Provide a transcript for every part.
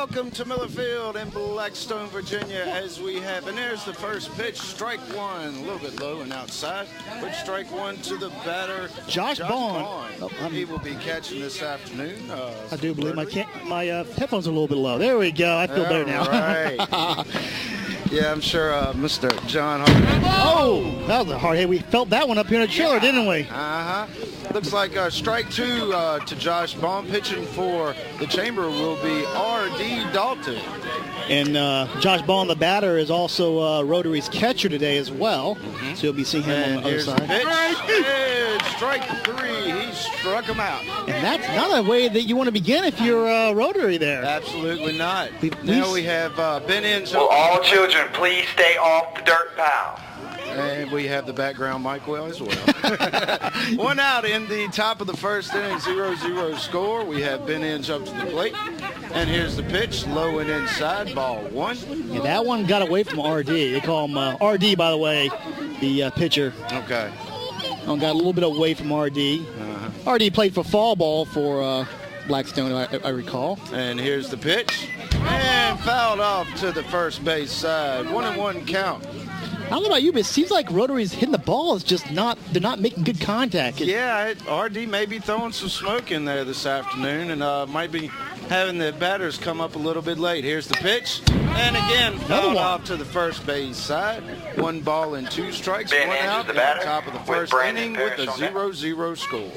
welcome to Miller Field in Blackstone, Virginia, as we have, and there's the first pitch, strike one, a little bit low and outside, but strike one to the batter, Josh Bond. Oh, he will be catching this afternoon. I do believe my headphones are a little bit low. There we go. I feel better now. Right. Yeah, I'm sure Mr. John Harvey. Oh, that was a hard hit. We felt that one up here in the trailer, didn't we? Uh-huh. Looks like strike two to Josh Bond. Pitching for the Chamber will be R.D. Dalton. And Josh Bond, the batter, is also Rotary's catcher today as well. So you'll be seeing him on the other side. The pitch. And strike three. He struck him out. And that's not a way that you want to begin if you're Rotary there. Absolutely not. Now we have Ben Inge. Will all children please stay off the dirt pile? And we have the background mic well as well. One out in the top of the first inning, 0-0 score. We have Ben Inge up to the plate. And here's the pitch, low and inside, ball one. Yeah, that one got away from RD. They call him RD, by the way, the pitcher. Okay. Got a little bit away from RD. RD played for fall ball for Blackstone, I recall. And here's the pitch. And fouled off to the first base side. 1-1 count. I don't know about you, but it seems like Rotary's hitting the ball is just they're not making good contact. Yeah, RD may be throwing some smoke in there this afternoon and might be having the batters come up a little bit late. Here's the pitch. And again, fouled off to the first base side. 1 ball and 2 strikes. Ben one Inge out the at the top of the first inning with a on 0-0 score.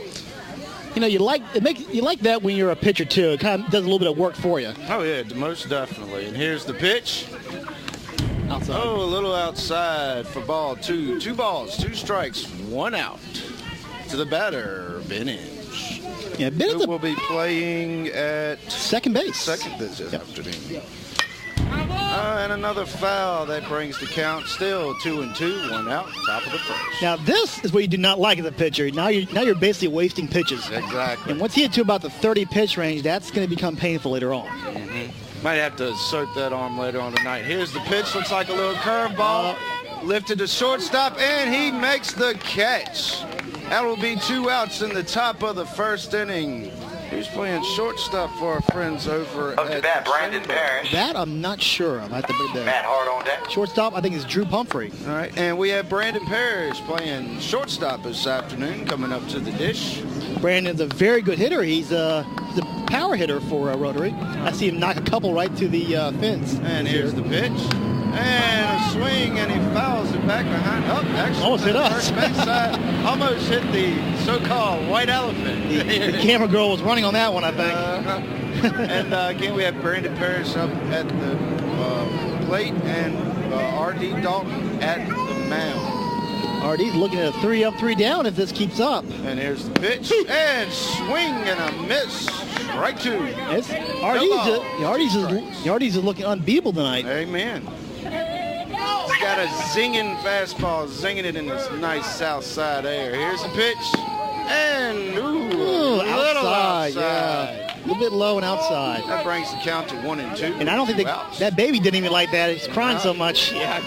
You know, you like that when you're a pitcher too. It kind of does a little bit of work for you. Oh yeah, most definitely. And here's the pitch. Outside. Oh, a little outside for ball two. 2 balls, 2 strikes, 1 out. To the batter, Ben Inge. Yeah, Ben will be playing at second base. Second this afternoon. And another foul that brings the count still 2-2, 1 out, top of the first. Now this is what you do not like as a pitcher. Now you're basically wasting pitches. Exactly. And once you get to about the 30 pitch range, that's going to become painful later on. Might have to soak that arm later on tonight. Here's the pitch. Looks like a little curveball. Lifted to shortstop, and he makes the catch. That will be 2 outs in the top of the first inning. He's playing shortstop for our friends over Up to bat, Brandon Parrish. That I'm not sure of. I have to put that. Matt Hart on deck. Shortstop, I think, is Drew Pumphrey. All right, and we have Brandon Parrish playing shortstop this afternoon, coming up to the dish. Brandon's a very good hitter. He's a power hitter for Rotary. I see him knock a couple right to the fence. And here's the pitch. And a swing, and he fouls it back behind. Actually, almost hit us. First base side, almost hit the so-called white elephant. The camera girl was running on that one, I think. And again, we have Brandon Parrish up at the plate and R.D. Dalton at the mound. RD's looking at a 3-up, 3-down if this keeps up. And here's the pitch. And swing and a miss. Strike 2. RD's just looking unbeatable tonight. Amen. He's got a zinging fastball, zinging it in this nice south side air. Here's the pitch. And, outside. Yeah. A little bit low and outside. That brings the count to 1-2. And I don't think that baby didn't even like that. He's crying so much. Yeah.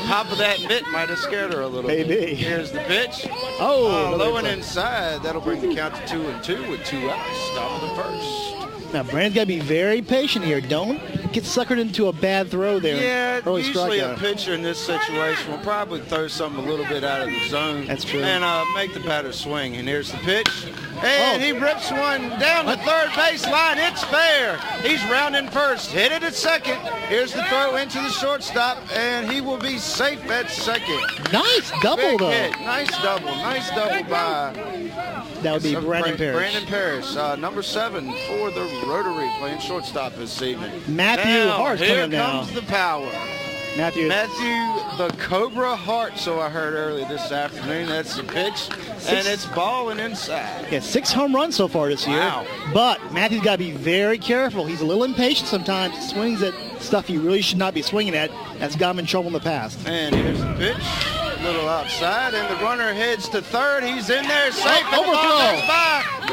Top of that mitt might have scared her a little bit. Maybe. Here's the pitch. Low and inside. That'll bring the count to 2-2 with 2 outs. Top of the first. Now, Brandon's got to be very patient here. Don't get suckered into a bad throw there. Yeah, early usually a strikeout. pitcher in this situation will probably throw something a little bit out of the zone. That's true. And make the batter swing. And here's the pitch. And he rips one down the third baseline. It's fair. He's rounding first. Hit it at second. Here's the throw into the shortstop. And he will be safe at second. Nice double, though. Hit. Nice double. Nice double by... That would be Brandon Parrish. Brandon Parrish, number 7 for the Rotary, playing shortstop this evening. Matthew Hart's here coming now. comes the power. Matthew the Cobra Hart, so I heard earlier this afternoon. That's the pitch, and it's balling inside. Yeah, 6 home runs so far this year. Wow. But Matthew's got to be very careful. He's a little impatient sometimes. He swings at stuff he really should not be swinging at. That's got him in trouble in the past. And here's the pitch. Little outside, and the runner heads to third. He's in there, safe. Overthrow.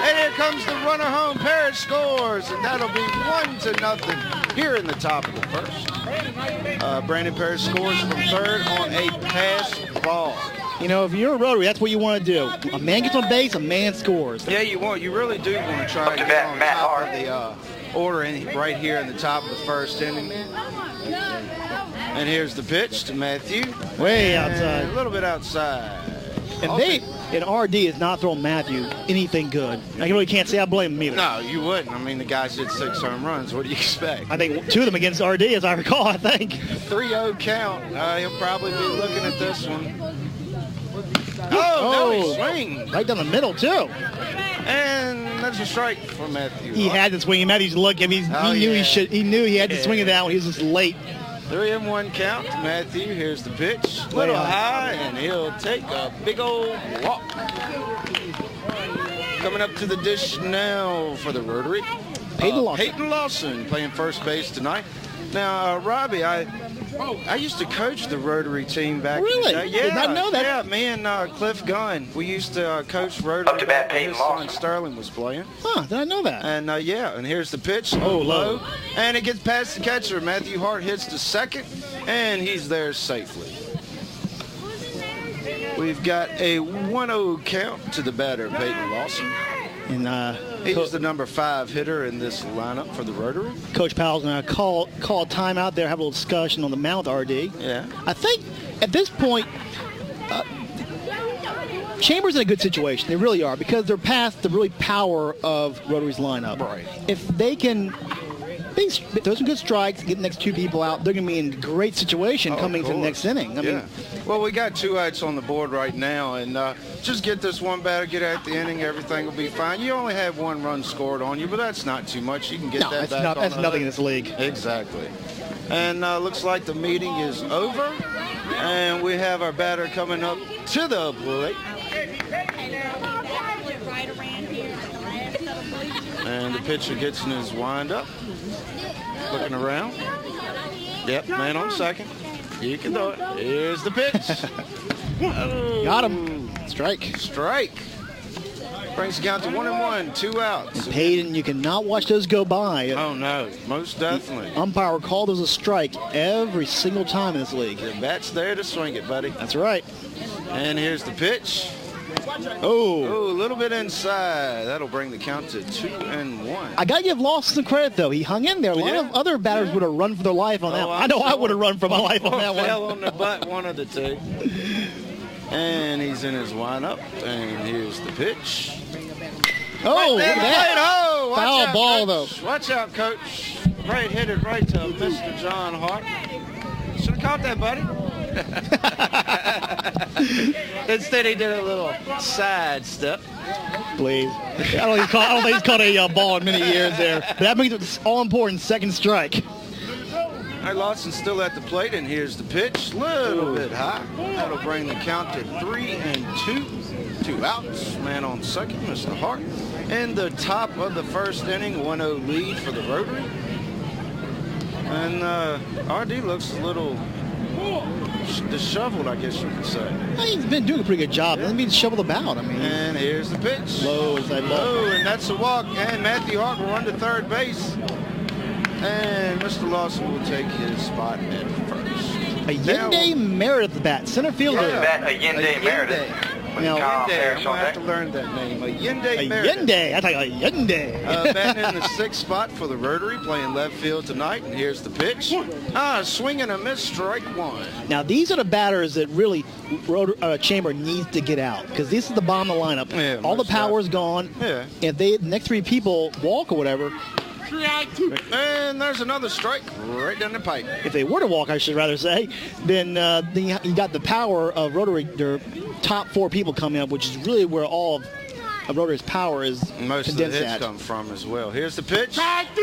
And here comes the runner home. Parrish scores, and that'll be 1-0 here in the top of the first. Brandon Parrish scores from third on a pass ball. You know, if you're a Rotary, that's what you want to do. A man gets on base, a man scores. Yeah, you really do want to try to get on top of the order right here in the top of the first inning. And here's the pitch to Matthew. Way And outside. a little bit outside. And RD is not throwing Matthew anything good. I really can't say I blame him either. No, you wouldn't. I mean, the guy's hit 6 home runs. What do you expect? I think 2 of them against RD, as I recall, I think. 3-0 count. He'll probably be looking at this one. Oh, no, he swings. Right down the middle, too. And that's a strike for Matthew. He had to swing. Matthew's look. He knew he had to swing at that one. He was just late. 3-1 count to Matthew. Here's the pitch. Little high, and he'll take a big old walk. Coming up to the dish now for the Rotary. Peyton Lawson playing first base tonight. Now, Robbie, I used to coach the Rotary team back in the day. Yeah, did not know that. Yeah, me and Cliff Gunn, we used to coach Rotary. Up to bat, Peyton His son Lawson. Sterling was playing. Huh, did I know that? And and here's the pitch. Low. And it gets past the catcher. Matthew Hart hits to second, and he's there safely. We've got a 1-0 count to the batter, Peyton Lawson. And he's the number 5 hitter in this lineup for the Rotary. Coach Powell's going to call a timeout there, have a little discussion on the mound with RD. Yeah. I think at this point, Chambers in a good situation. They really are, because they're past the really power of Rotary's lineup. Right. If they can throw some good strikes, get the next 2 people out, they're going to be in a great situation coming to the next inning. I mean, well, we got 2 outs on the board right now, and just get this one batter, get out the inning, everything will be fine. You only have 1 run scored on you, but that's not too much. You can get that back on that's the nothing hook. in this league. Exactly. And looks like the meeting is over, and we have our batter coming up to the plate. And the pitcher gets in his windup, looking around. Yep, man on second. You can do it. Here's the pitch. Got him. Strike. Brings the count to 1-1, 2 outs. Peyton, you cannot watch those go by. Oh, no, most definitely. Umpire will call those a strike every single time in this league. The bat's there to swing it, buddy. That's right. And here's the pitch. Oh, a little bit inside. That'll bring the count to 2-1. I got to give Lawson some credit, though. He hung in there. A lot of other batters would have run for their life on that one. I know I would have run for my life on that one. Fell on the butt, one of the 2. And he's in his windup. And here's the pitch. Oh, look at that. Oh, watch Foul out, ball, Coach. Watch out, Coach. Right, hit it right to Mr. John Hart. Should have caught that, buddy. Instead, he did a little side step. Please. I don't think he's caught a ball in many years there. But that means it's all-important second strike. All right, Lawson's still at the plate, and here's the pitch. Little bit high. That'll bring the count to 3-2. 2 outs. Man on second, Mr. Hart. In the top of the first inning, 1-0 lead for the Rotary. And RD looks a little disheveled, I guess you could say. Well, he's been doing a pretty good job. Doesn't mean shoveled about. I mean, and here's the pitch. Low inside ball. Low, and that's a walk. And Matthew Hart will run to third base. And Mr. Lawson will take his spot at first. Allende Meredith at the bat, center fielder. Allende Meredith. Now, I'm going to have to learn that name. Allende Meredith. Allende. I thought Allende. Batting in the 6th spot for the Rotary, playing left field tonight. And here's the pitch. Swing and a miss, strike 1. Now, these are the batters that really Chamber needs to get out, because this is the bottom of the lineup. Yeah, all the power's gone. Yeah. If the next 3 people walk or whatever. And there's another strike right down the pipe. If they were to walk, I should rather say, then you got the power of Rotary, their top 4 people coming up, which is really where all of Rotary's power is Most of the hits come from as well. Here's the pitch.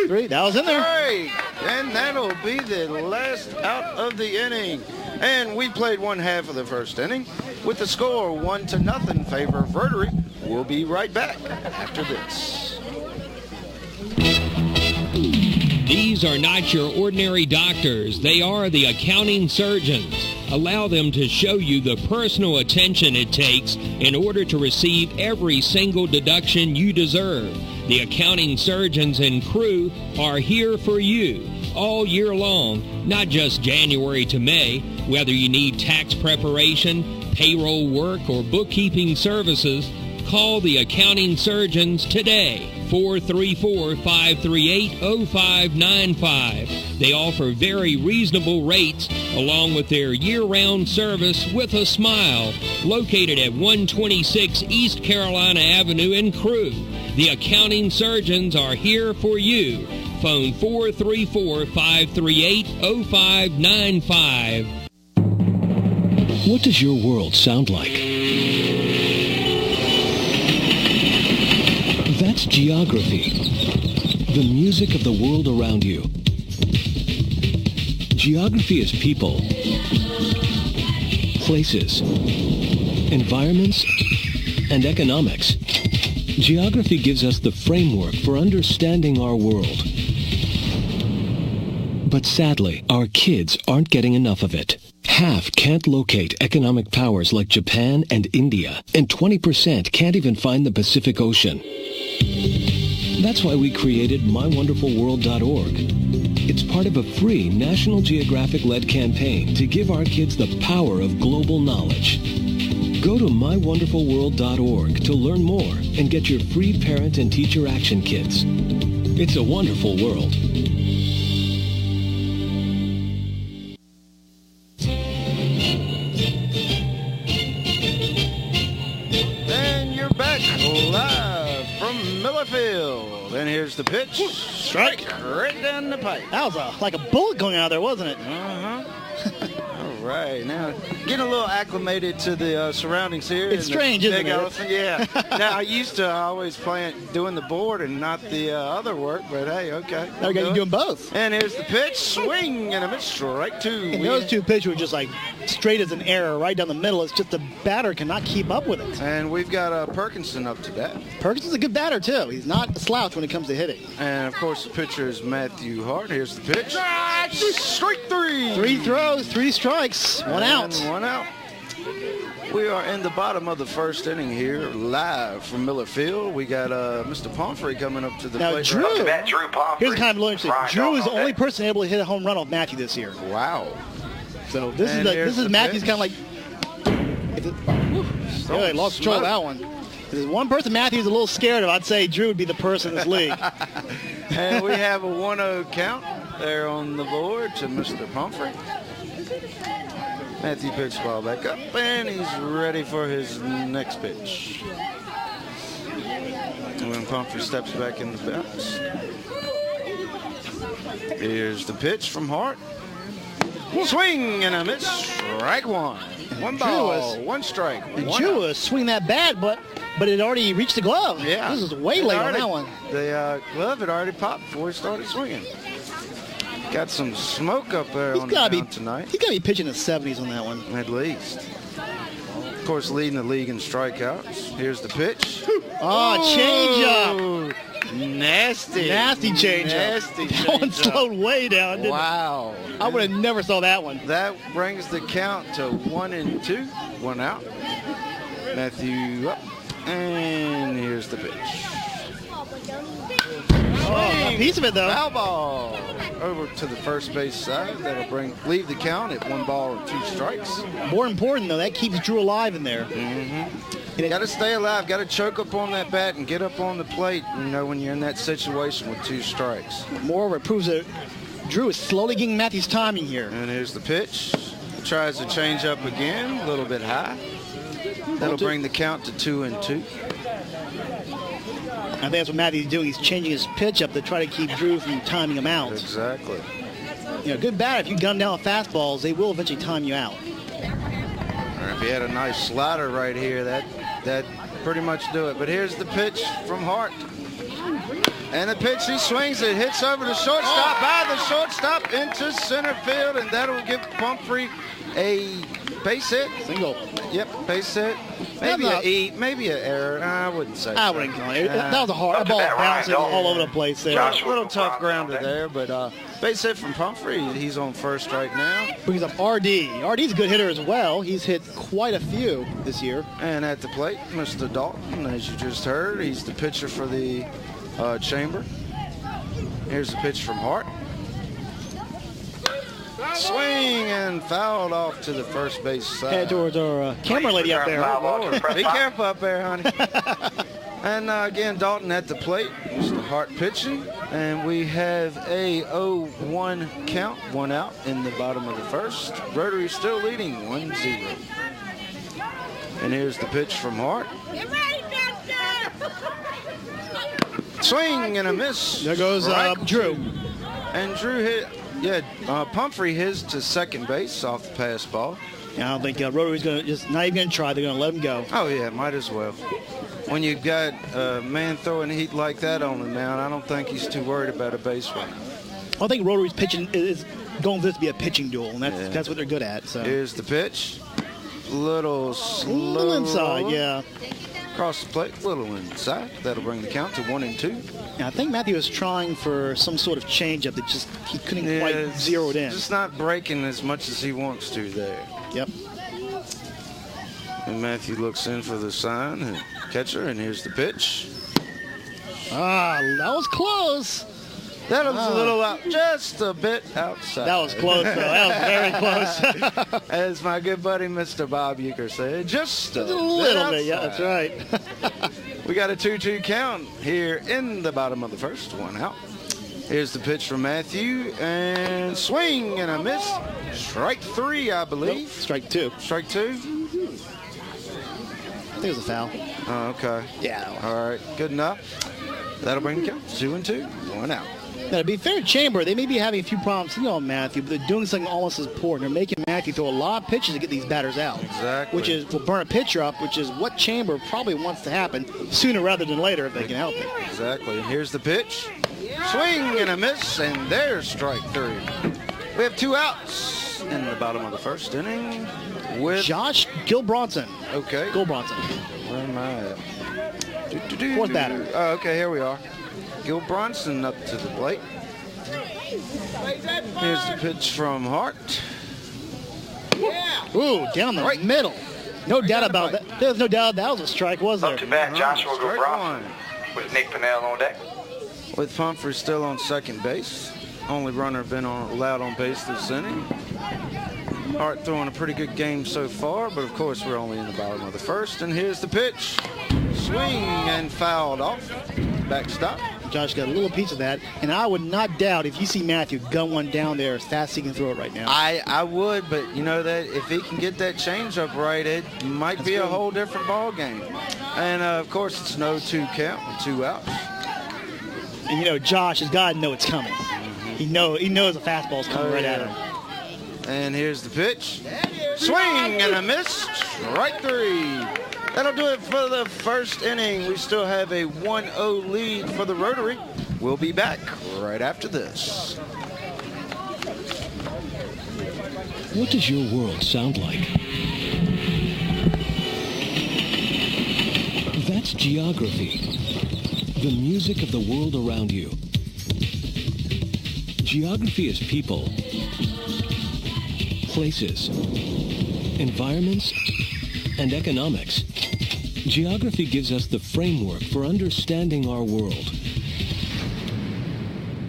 3, that was in there. Right. And that'll be the last out of the inning. And we played 1/2 of the first inning with the score 1-0 in favor of Rotary. We'll be right back after this. These are not your ordinary doctors. They are the accounting surgeons. Allow them to show you the personal attention it takes in order to receive every single deduction you deserve. The accounting surgeons and crew are here for you all year long, not just January to May. Whether you need tax preparation, payroll work, or bookkeeping services, call the accounting surgeons today. 434-538-0595. They offer very reasonable rates along with their year-round service with a smile. Located at 126 East Carolina Avenue in Crewe. The accounting surgeons are here for you. Phone 434-538-0595. What does your world sound like? That's geography. The music of the world around you. Geography is people, places, environments, and economics. Geography gives us the framework for understanding our world. But sadly, our kids aren't getting enough of it. Half can't locate economic powers like Japan and India, and 20% can't even find the Pacific Ocean. That's why we created MyWonderfulWorld.org. It's part of a free National Geographic-led campaign to give our kids the power of global knowledge. Go to MyWonderfulWorld.org to learn more and get your free parent and teacher action kits. It's a wonderful world. And you're back live from Millerfield. And here's the pitch. Strike. Right down the pipe. That was like a bullet going out there, wasn't it? Uh-huh. All right. Now, getting a little acclimated to the surroundings here. It's strange, isn't it? Elephant. Yeah. Now, I used to always doing the board and not the other work, but hey, okay. Now you're doing both. And here's the pitch. Swing and a miss. Strike two. And those two pitches were just like straight as an arrow right down the middle. It's just the batter cannot keep up with it. And we've got Perkinson up to bat. Perkinson's a good batter, too. He's not a slouch when it comes to hitting. And, of course, the pitcher is Matthew Hart. Here's the pitch. Strike three. 3 throws, 3 strikes, 1 out. And 1 out. We are in the bottom of the first inning here, live from Miller Field. We got Mr. Pomfrey coming up to the plate. Drew, Drew Pomfrey. here's kind of interesting. Drew is the only person able to hit a home run off Matthew this year. Wow. So this is Matthew's kind of like. Yeah, he lost control of that one. If there's one person Matthew's a little scared of, I'd say Drew would be the person in this league. And we have a 1-0 count there on the board to Mr. Pomfrey. Matthew picks the ball back up, and he's ready for his next pitch. And when Pomfrey steps back in the box, here's the pitch from Hart. Swing and a miss. Strike one. 1 ball, 1 strike. Drew was swinging that bat, but it already reached the glove. Yeah. This is way late on that one. The glove had already popped before he started swinging. Got some smoke up there on the mound tonight. He's got to be pitching in the 70s on that one. At least. Of course, leading the league in strikeouts. Here's the pitch. Oh, changeup. Nasty. Nasty changeup. Nasty That one slowed way down, didn't it? Wow. I would have never saw that one. That brings the count to 1-2. 1 out. Matthew up. And here's the pitch. Oh, a piece of it, though. Foul ball over to the first base side. That'll leave the count at 1 ball and 2 strikes. More important, though, that keeps Drew alive in there. You got to stay alive. Got to choke up on that bat and get up on the plate, when you're in that situation with 2 strikes. Moreover, it proves that Drew is slowly getting Matthew's timing here. And here's the pitch. Tries to change up again, a little bit high. That'll bring the count to 2-2. I think that's what Matthew's doing. He's changing his pitch up to try to keep Drew from timing him out. Exactly. Good batter. If you gun down fastballs, they will eventually time you out. Or if he had a nice slider right here, that pretty much do it. But here's the pitch from Hart. And the pitch, he swings it, hits over the shortstop, by the shortstop into center field, and that'll give Pomfrey a base hit. Single. Yep, base hit. Maybe maybe an error. I wouldn't say I wouldn't go. That was a hard ball bouncing all over the place there. A little tough grounder there, but base hit from Pomfrey. He's on first right now. Brings up RD. RD's a good hitter as well. He's hit quite a few this year. And at the plate, Mr. Dalton, as you just heard, he's the pitcher for the Chamber. Here's the pitch from Hart. Swing and fouled off to the first base side. Head towards our camera lady up there. Be careful up there, honey. And again, Dalton at the plate. Mr. Hart pitching. And we have a 0-1 count, 1 out in the bottom of the first. Rotary still leading 1-0. And here's the pitch from Hart. Get ready, Dexter! Swing and a miss. There goes Drew. And Drew hit, Pumphrey hits to second base off the pass ball. I don't think Rotary's going to just not even going to try. They're going to let him go. Oh, yeah, might as well. When you've got a man throwing heat like that on the mound, I don't think he's too worried about a base run. I think Rotary's pitching is going for this to be a pitching duel, and that's what they're good at. So here's the pitch. Little slow. Inside, yeah. Across the plate, little inside. That'll bring the count to 1-2. Yeah, I think Matthew was trying for some sort of changeup that just he couldn't quite zero it in. Just not breaking as much as he wants to there. Yep. And Matthew looks in for the sign and catcher, and here's the pitch. That was close. That was a little out, just a bit outside. That was close, though. That was very close. As my good buddy Mr. Bob Euchre said, just a little bit. Yeah, that's right. We got a 2-2 count here in the bottom of the first, 1 out. Here's the pitch from Matthew, and swing and a miss. Strike 3, I believe. Nope, strike 2. Strike 2? I think it was a foul. Oh, okay. Yeah. All right, good enough. That'll bring the count 2-2, 1 out. Now, to be fair to Chamber, they may be having a few problems, Matthew, but they're doing something almost as important. They're making Matthew throw a lot of pitches to get these batters out. Exactly. Which will burn a pitcher up, which is what Chamber probably wants to happen sooner rather than later if they can help it. Exactly. And here's the pitch. Swing and a miss, and there's strike 3. We have 2 outs in the bottom of the first inning with Josh Gilbronson. Okay. Gilbronson. Where am I at? Fourth batter. Oh, okay, here we are. Gil Bronson up to the plate. Here's the pitch from Hart. Ooh, down the middle. No doubt about that. There's no doubt that was a strike, was there? Up to bat, Joshua Strike Bronson 1. with Nick Pinnell on deck. With Pumphrey still on second base. Only runner been allowed on base this inning. Hart throwing a pretty good game so far, but of course we're only in the bottom of the first. And here's the pitch. Swing and fouled off. Backstop. Josh got a little piece of that, and I would not doubt if you see Matthew gun one down there as fast as he can throw it right now. I would, but you know that if he can get that changeup right, it might be a whole different ball game. And of course, it's no 2 count with 2 outs. And Josh has got to know it's coming. He knows a fastball's coming right at him. And here's the pitch. Swing and a miss. Strike 3. That'll do it for the first inning. We still have a 1-0 lead for the Rotary. We'll be back right after this. What does your world sound like? That's geography. The music of the world around you. Geography is people, places, environments, and economics. Geography gives us the framework for understanding our world.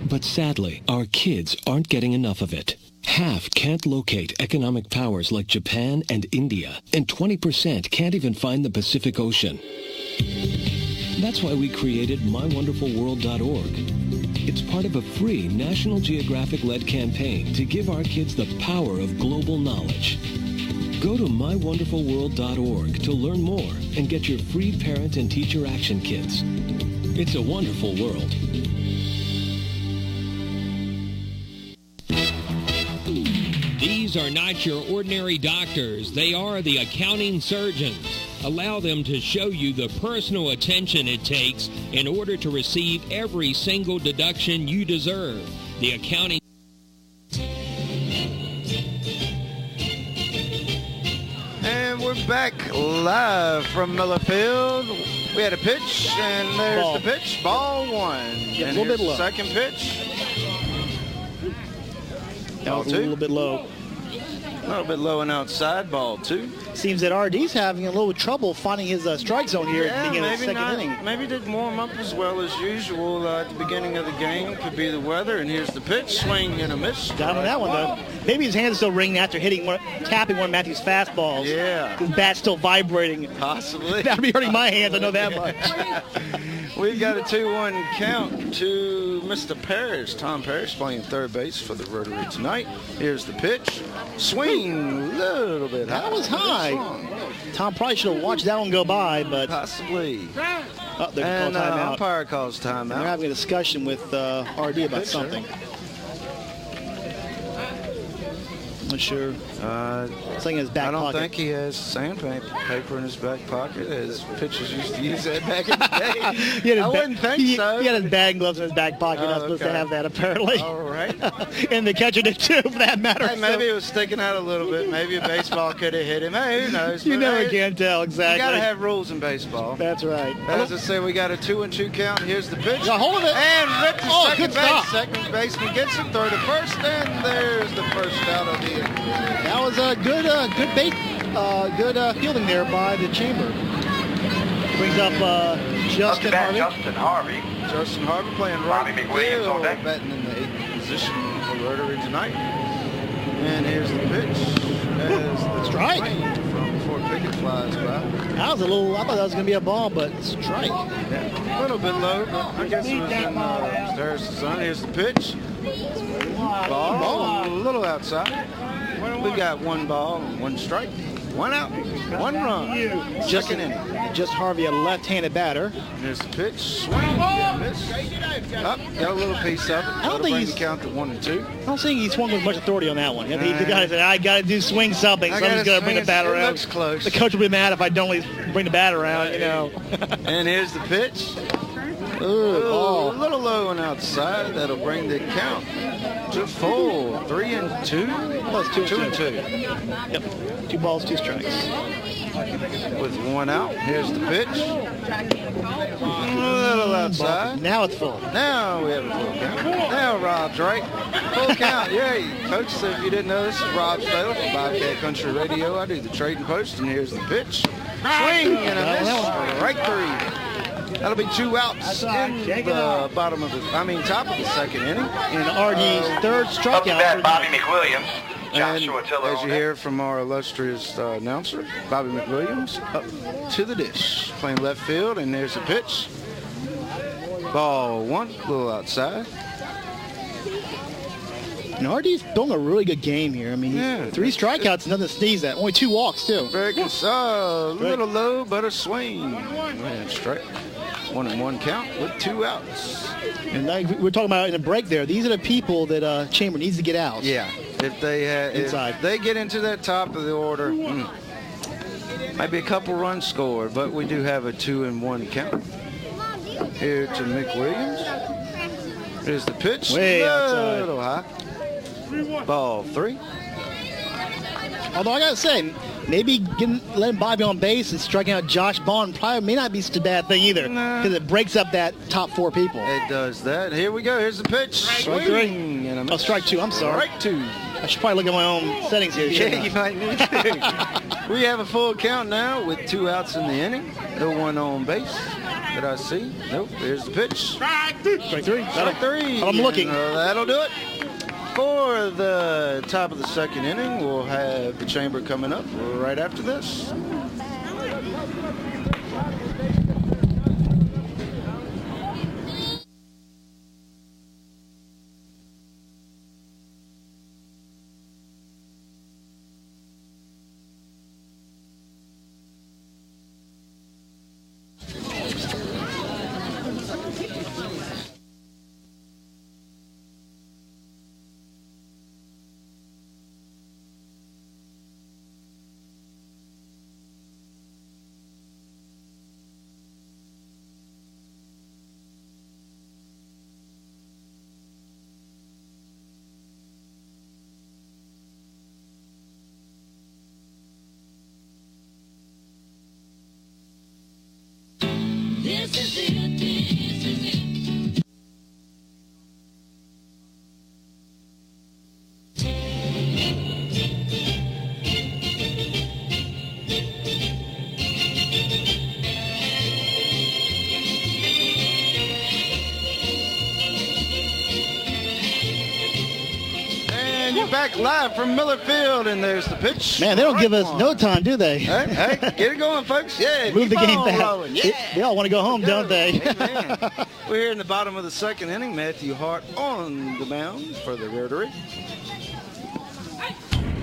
But sadly, our kids aren't getting enough of it. Half can't locate economic powers like Japan and India, and 20% can't even find the Pacific Ocean. That's why we created MyWonderfulWorld.org. It's part of a free National Geographic-led campaign to give our kids the power of global knowledge. Go to MyWonderfulWorld.org to learn more and get your free parent and teacher action kits. It's a wonderful world. These are not your ordinary doctors. They are the accounting surgeons. Allow them to show you the personal attention it takes in order to receive every single deduction you deserve. The accounting. And we're back live from Miller Field. We had a pitch, and there's Ball. the pitch. Ball 1. Yeah, And a little bit here's the low. second pitch. That was a Ball 2. little bit low. A little bit low and outside, ball 2. Seems that RD's having a little trouble finding his strike zone here at the beginning of the second inning. Maybe didn't warm up as well as usual at the beginning of the game. Could be the weather, and here's the pitch. Swing and a miss. Got him on that one, though. Maybe his hands are still ringing after tapping one of Matthew's fastballs. Yeah. His bat's still vibrating. Possibly. That'd be hurting my hands, I know that much. We've got a 2-1 count to Mr. Parrish. Tom Parrish playing third base for the Rotary tonight. Here's the pitch. Swing a little bit high. That was high. Tom probably should have watched that one go by, but... Possibly. Oh, they're And calling timeout. umpire calls timeout. They're having a discussion with RD about Pitcher. something. I'm not sure. Something in his back I don't pocket. think he has sandpaper in his back pocket, as pitchers used to use that back in the day. I wouldn't think so. He had his batting gloves in his back pocket. You're not supposed to okay. have that, apparently. All right. And the catcher did too, for that matter. Hey, maybe it was sticking out a little bit. Maybe a baseball could have hit him. Hey, who knows? You But, never hey, can tell exactly. You got to have rules in baseball. That's right. As I say, we got a 2-2 count. Here's the pitch. Got hold of it. And ripped to Oh, second good base. stop. Second baseman gets it, throw to first, and there's the first out of the inning. That was a good fielding there by the chamber. Brings up Justin Harvey. Justin Harvey. Justin Harvey playing Bobby right McWilliams field, on deck. batting in the 8th position for Rotary tonight. And here's the pitch. As the Strike. From before Pickett flies by. That was a little, I thought that was going to be a ball, but strike. Yeah. A little bit low, but I guess it was in Mr. Harris's zone. Here's the pitch. Ball a little outside. We got 1 ball, 1 strike, 1 out, 1 run. Second inning. Just Harvey, a left-handed batter. Here's the pitch. Swing and miss. Up, got a little piece of it. don't think bring he's- the count to 1 and 2. I don't think he swung with much authority on that one. He's the guy that said, I got to do swing something. I Somebody's gotta got to bring the swing bat it. It around. looks close. The coach will be mad if I don't bring the bat around, you know. And here's the pitch. Ooh, A ball. little low and outside. That'll bring the count to full. 3 and 2. Plus 2 2 and 2. Yep. 2 balls, 2 strikes. With 1 out. Here's the pitch. A little outside. Now it's full. Now we have a full count. Now Rob's right. Full count. Yay. Coach, so if you didn't know, this is Rob Staler from Bobcat Country Radio. I do the trading post, and here's the pitch. Swing and a miss. Right 3. That'll be 2 outs in the top of the second inning. And RD's third Up to strikeout. bat, for Bobby tonight. McWilliams. And Joshua Tiller as on you deck. hear from our illustrious announcer, Bobby McWilliams, up to the dish, playing left field, and there's the pitch. Ball 1, a little outside. And RD's throwing a really good game here. I mean, Yeah. 3 strikeouts, nothing to sneeze at. Only 2 walks, too. Very good. A little low, but a swing. Man, strike. 1 and 1 count with 2 outs. And like we're talking about in the break there, these are the people that Chamber needs to get out. Yeah. If Inside. they get into that top of the order, might be a couple runs scored, but we do have a 2 and 1 count. Here to McWilliams. Here's the pitch. Way a outside. little high. Ball 3. Although I gotta say, maybe letting Bobby on base and striking out Josh Bond probably may not be such a bad thing either, because it breaks up that top 4 people. It does that. Here we go. Here's the pitch. Strike 3. And a miss. Oh, strike 2. I'm sorry. Strike 2. I should probably look at my own settings here. Yeah, shouldn't I? you might need to. We have a full count now with 2 outs in the inning. No one on base that I see. Nope. Here's the pitch. Strike 3. Strike 3. I'm looking. And, that'll do it. For the top of the second inning, we'll have the chamber coming up right after this. We're back live from Miller Field, and there's the pitch. Man, they don't give us no time, do they? Hey, get it going, folks. Yeah, move the game fast. Rolling. Yeah. They all want to go home, don't they? Amen. We're here in the bottom of the second inning. Matthew Hart on the mound for the Rotary.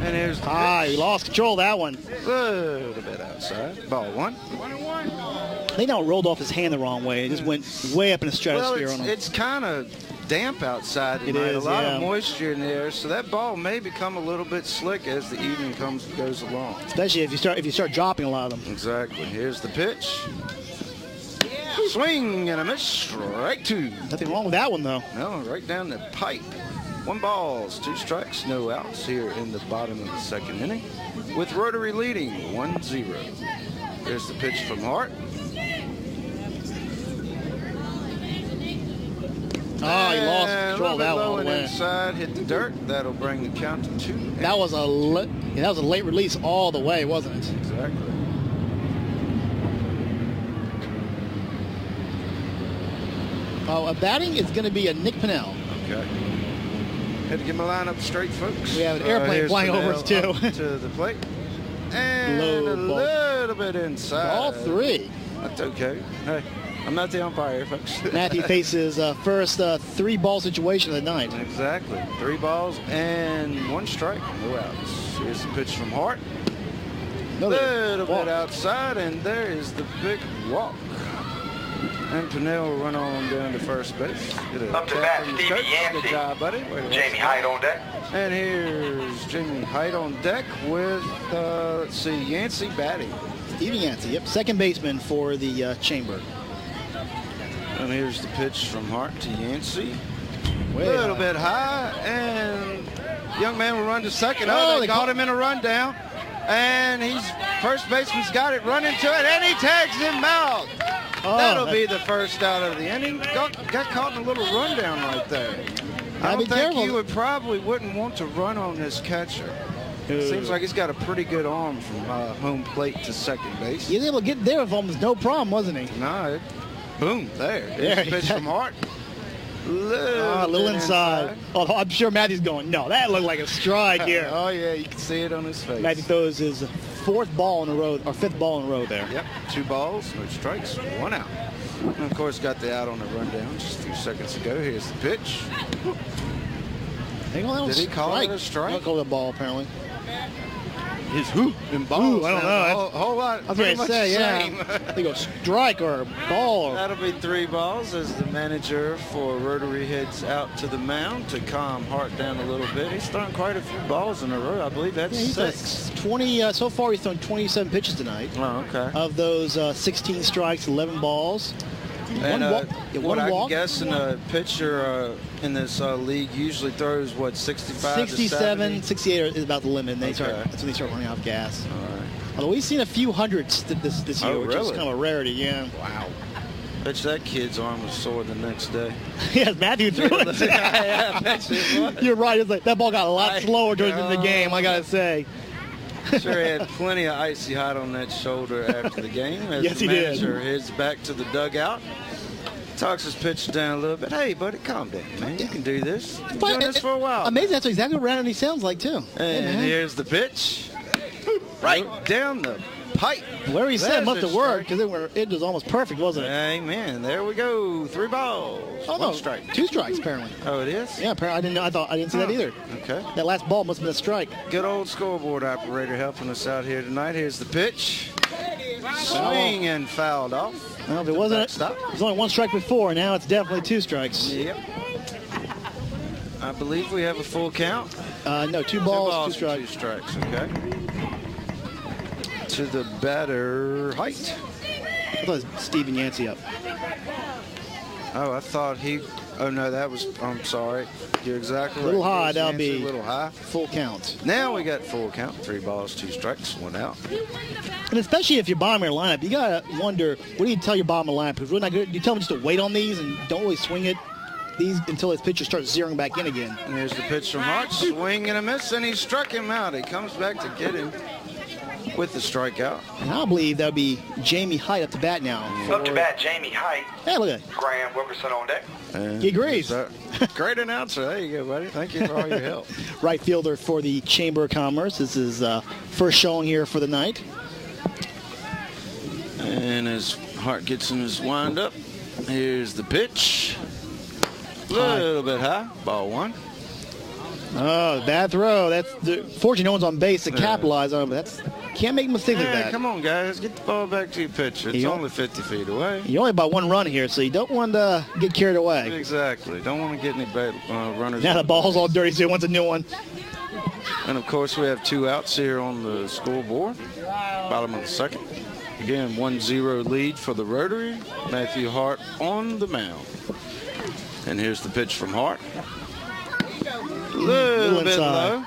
And here's the pitch. He lost control of that one. A little bit outside. Ball one. 1-1. They now rolled off his hand the wrong way. It just went way up in the stratosphere on him. It's kind of damp outside tonight. It is, a lot of moisture in the air, so that ball may become a little bit slick as the evening goes along. Especially if you start dropping a lot of them. Exactly. Here's the pitch. Swing and a miss. Strike two. Nothing wrong with that one, though. No, right down the pipe. 1 ball, 2 strikes, no outs here in the bottom of the second inning, with Rotary leading 1-0. There's the pitch from Hart. He lost control of that low one. And inside, hit the dirt. That'll bring the count to 2. That was a late release all the way, wasn't it? Exactly. Batting is going to be a Nick Pinnell. Okay. Had to get my lineup straight, folks. We have an airplane flying over us, too. To the plate. And Low a little bit inside. All 3. That's okay. Hey, I'm not the umpire, folks. Matthew faces first 3-ball situation of the night. Exactly. 3 balls and 1 strike. No outs. Here's the pitch from Hart. A little bit outside, and there is the big walk. And Pinnell will run on down to first base. Up to bat, Stevie Yancey. Good job, buddy. Jamie Hyde on deck. And here's Jamie Hyde on deck with, let's see, Yancey batting. Stevie Yancey, yep. Second baseman for the Chamber. And here's the pitch from Hart to Yancey. A Way little high. bit high, and young man will run to second. Oh, They caught him in a rundown. And first baseman's got it, running to it, and he tags him out. That'll be the first out of the inning. Got caught in a little rundown right there. I don't think you wouldn't want to run on this catcher. Seems like he's got a pretty good arm from home plate to second base. He was able to get there with almost no problem, wasn't he? No, boom, there. Here's the pitch from Hart. Little inside. Oh, I'm sure Matthew's going, no, that looked like a strike here. Oh, yeah, you can see it on his face. Matthew throws his 4th ball in a row, or 5th ball in a row there. Yep, 2 balls, no strikes, 1 out. And, of course, got the out on the rundown just a few seconds ago. Here's the pitch. Did he call it a strike? He called it a ball, apparently. His hoop and balls. I don't know. A whole lot. I was going to say, They go strike or ball. Or... That'll be 3 balls as the manager for Rotary heads out to the mound to calm Hart down a little bit. He's thrown quite a few balls in a row. I believe that's 6. 20. So far, he's thrown 27 pitches tonight. Oh, okay. Of those 16 strikes, 11 balls. And one walk. I'm guessing a pitcher in this league usually throws, 65 to 67, 68 is about the limit. And that's when they start running out of gas. All right. Although we've seen a few hundreds this year, which is kind of a rarity, yeah. Wow. Bet that kid's arm was sore the next day. Yes, Matthew threw it. Yeah, I bet you it was. You're right. It's like that ball got a lot slower during the game, I got to say. Sure, he had plenty of icy hot on that shoulder after the game. As Yes, the he did. manager heads back to the dugout. Talks his pitcher down a little bit. Hey, buddy, calm down, man. You can do this. You've been doing this for a while. Amazing. That's exactly what Brandon sounds like, too. And here's the pitch. Right down the pipe. Where he said must have worked because it was almost perfect, wasn't it? Amen. There we go. 3 balls. Oh, 1 strike. 2 strikes, apparently. Oh, it is? Yeah, apparently. I didn't see that either. Okay. That last ball must have been a strike. Good old scoreboard operator helping us out here tonight. Here's the pitch. Swing and fouled off. Well, if it wasn't, it was only 1 strike before. Now it's definitely 2 strikes. Yep. I believe we have a full count. No, 2 balls, 2 strikes. 2 strikes, okay. To the batter, Height. I thought it was Stephen Yancey up. Oh, I thought oh no, that was, I'm sorry. You're exactly right. A little high, that'll be a little high. Full count. Now we got full count, 3 balls, 2 strikes, 1 out. And especially if you're bottom of your lineup, you got to wonder, what do you tell your bottom of the lineup? Because we're not good. You tell them just to wait on these and don't really swing it until his pitcher starts zeroing back in again. And here's the pitch from Hart. Swing and a miss, and he struck him out. He comes back to get him. with the strikeout. And I believe that would be Jamie Height up to bat now. Up to bat, Jamie Height. Hey, look at that. Graham Wilkerson on deck. And He agrees. Great announcer. There you go, buddy. Thank you for all your help. Right fielder for the Chamber of Commerce. This is first showing here for the night. And as Hart gets in his wind-up, here's the pitch. A little bit high. Ball 1. Oh, bad throw. Fortunately, no one's on base to capitalize on it, but can't make mistakes like that. Come on, guys. Get the ball back to your pitcher. It's only 50 feet away. You're only about 1 run here, so you don't want to get carried away. Exactly. Don't want to get any runners. Now the ball's all dirty, so he wants a new one. And, of course, we have 2 outs here on the scoreboard. Bottom of the second. Again, 1-0 lead for the Rotary. Matthew Hart on the mound. And here's the pitch from Hart. A little bit low.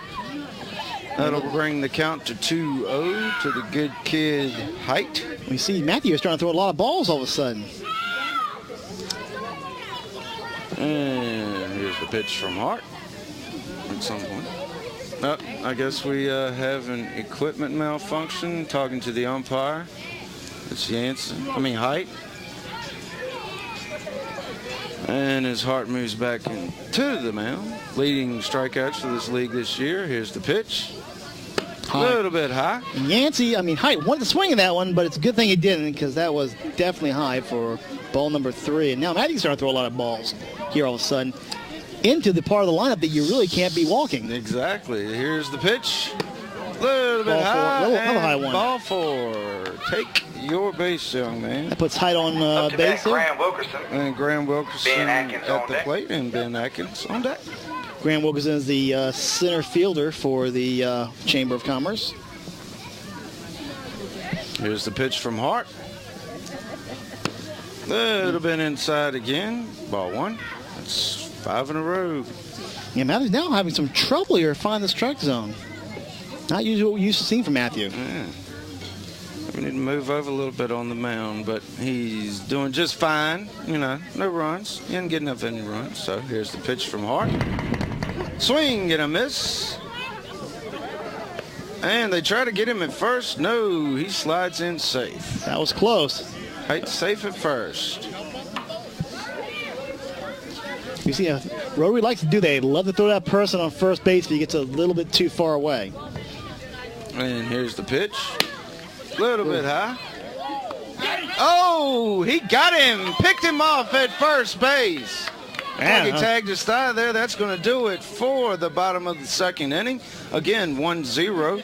That'll bring the count to 2-0 to the good kid Height. We see Matthew is trying to throw a lot of balls all of a sudden. And here's the pitch from Hart at some point. I guess we have an equipment malfunction. Talking to the umpire. It's Height. And as Hart moves back into the mound, leading strikeouts for this league this year. Here's the pitch. A little bit high. Height wanted to swing at that one, but it's a good thing he didn't because that was definitely high for ball number 3. And now Matthew's starting to throw a lot of balls here all of a sudden into the part of the lineup that you really can't be walking. Exactly. Here's the pitch. A little bit Ball high. another high one. Ball 4. Take your base, young man. That puts Height on base there. Graham Wilkerson. And Graham Wilkerson Ben Atkins at on the deck. plate, and Ben Atkins on deck. Graham Wilkerson is the center fielder for the Chamber of Commerce. Here's the pitch from Hart. Little bit inside again. Ball 1. That's 5 in a row. Yeah, Matthew's now having some trouble here finding the strike zone. Not usually what we used to see from Matthew. Yeah. We need to move over a little bit on the mound, but he's doing just fine. No runs. He didn't get enough any runs. So here's the pitch from Hart. Swing and a miss. And they try to get him at first. No, he slides in safe. That was close. Right, safe at first. You see, Rotary likes to do that. They love to throw that person on first base if he gets a little bit too far away. And here's the pitch. A little bit high. Oh, he got him. Picked him off at first base. He tagged his thigh there. That's going to do it for the bottom of the second inning. Again, 1-0.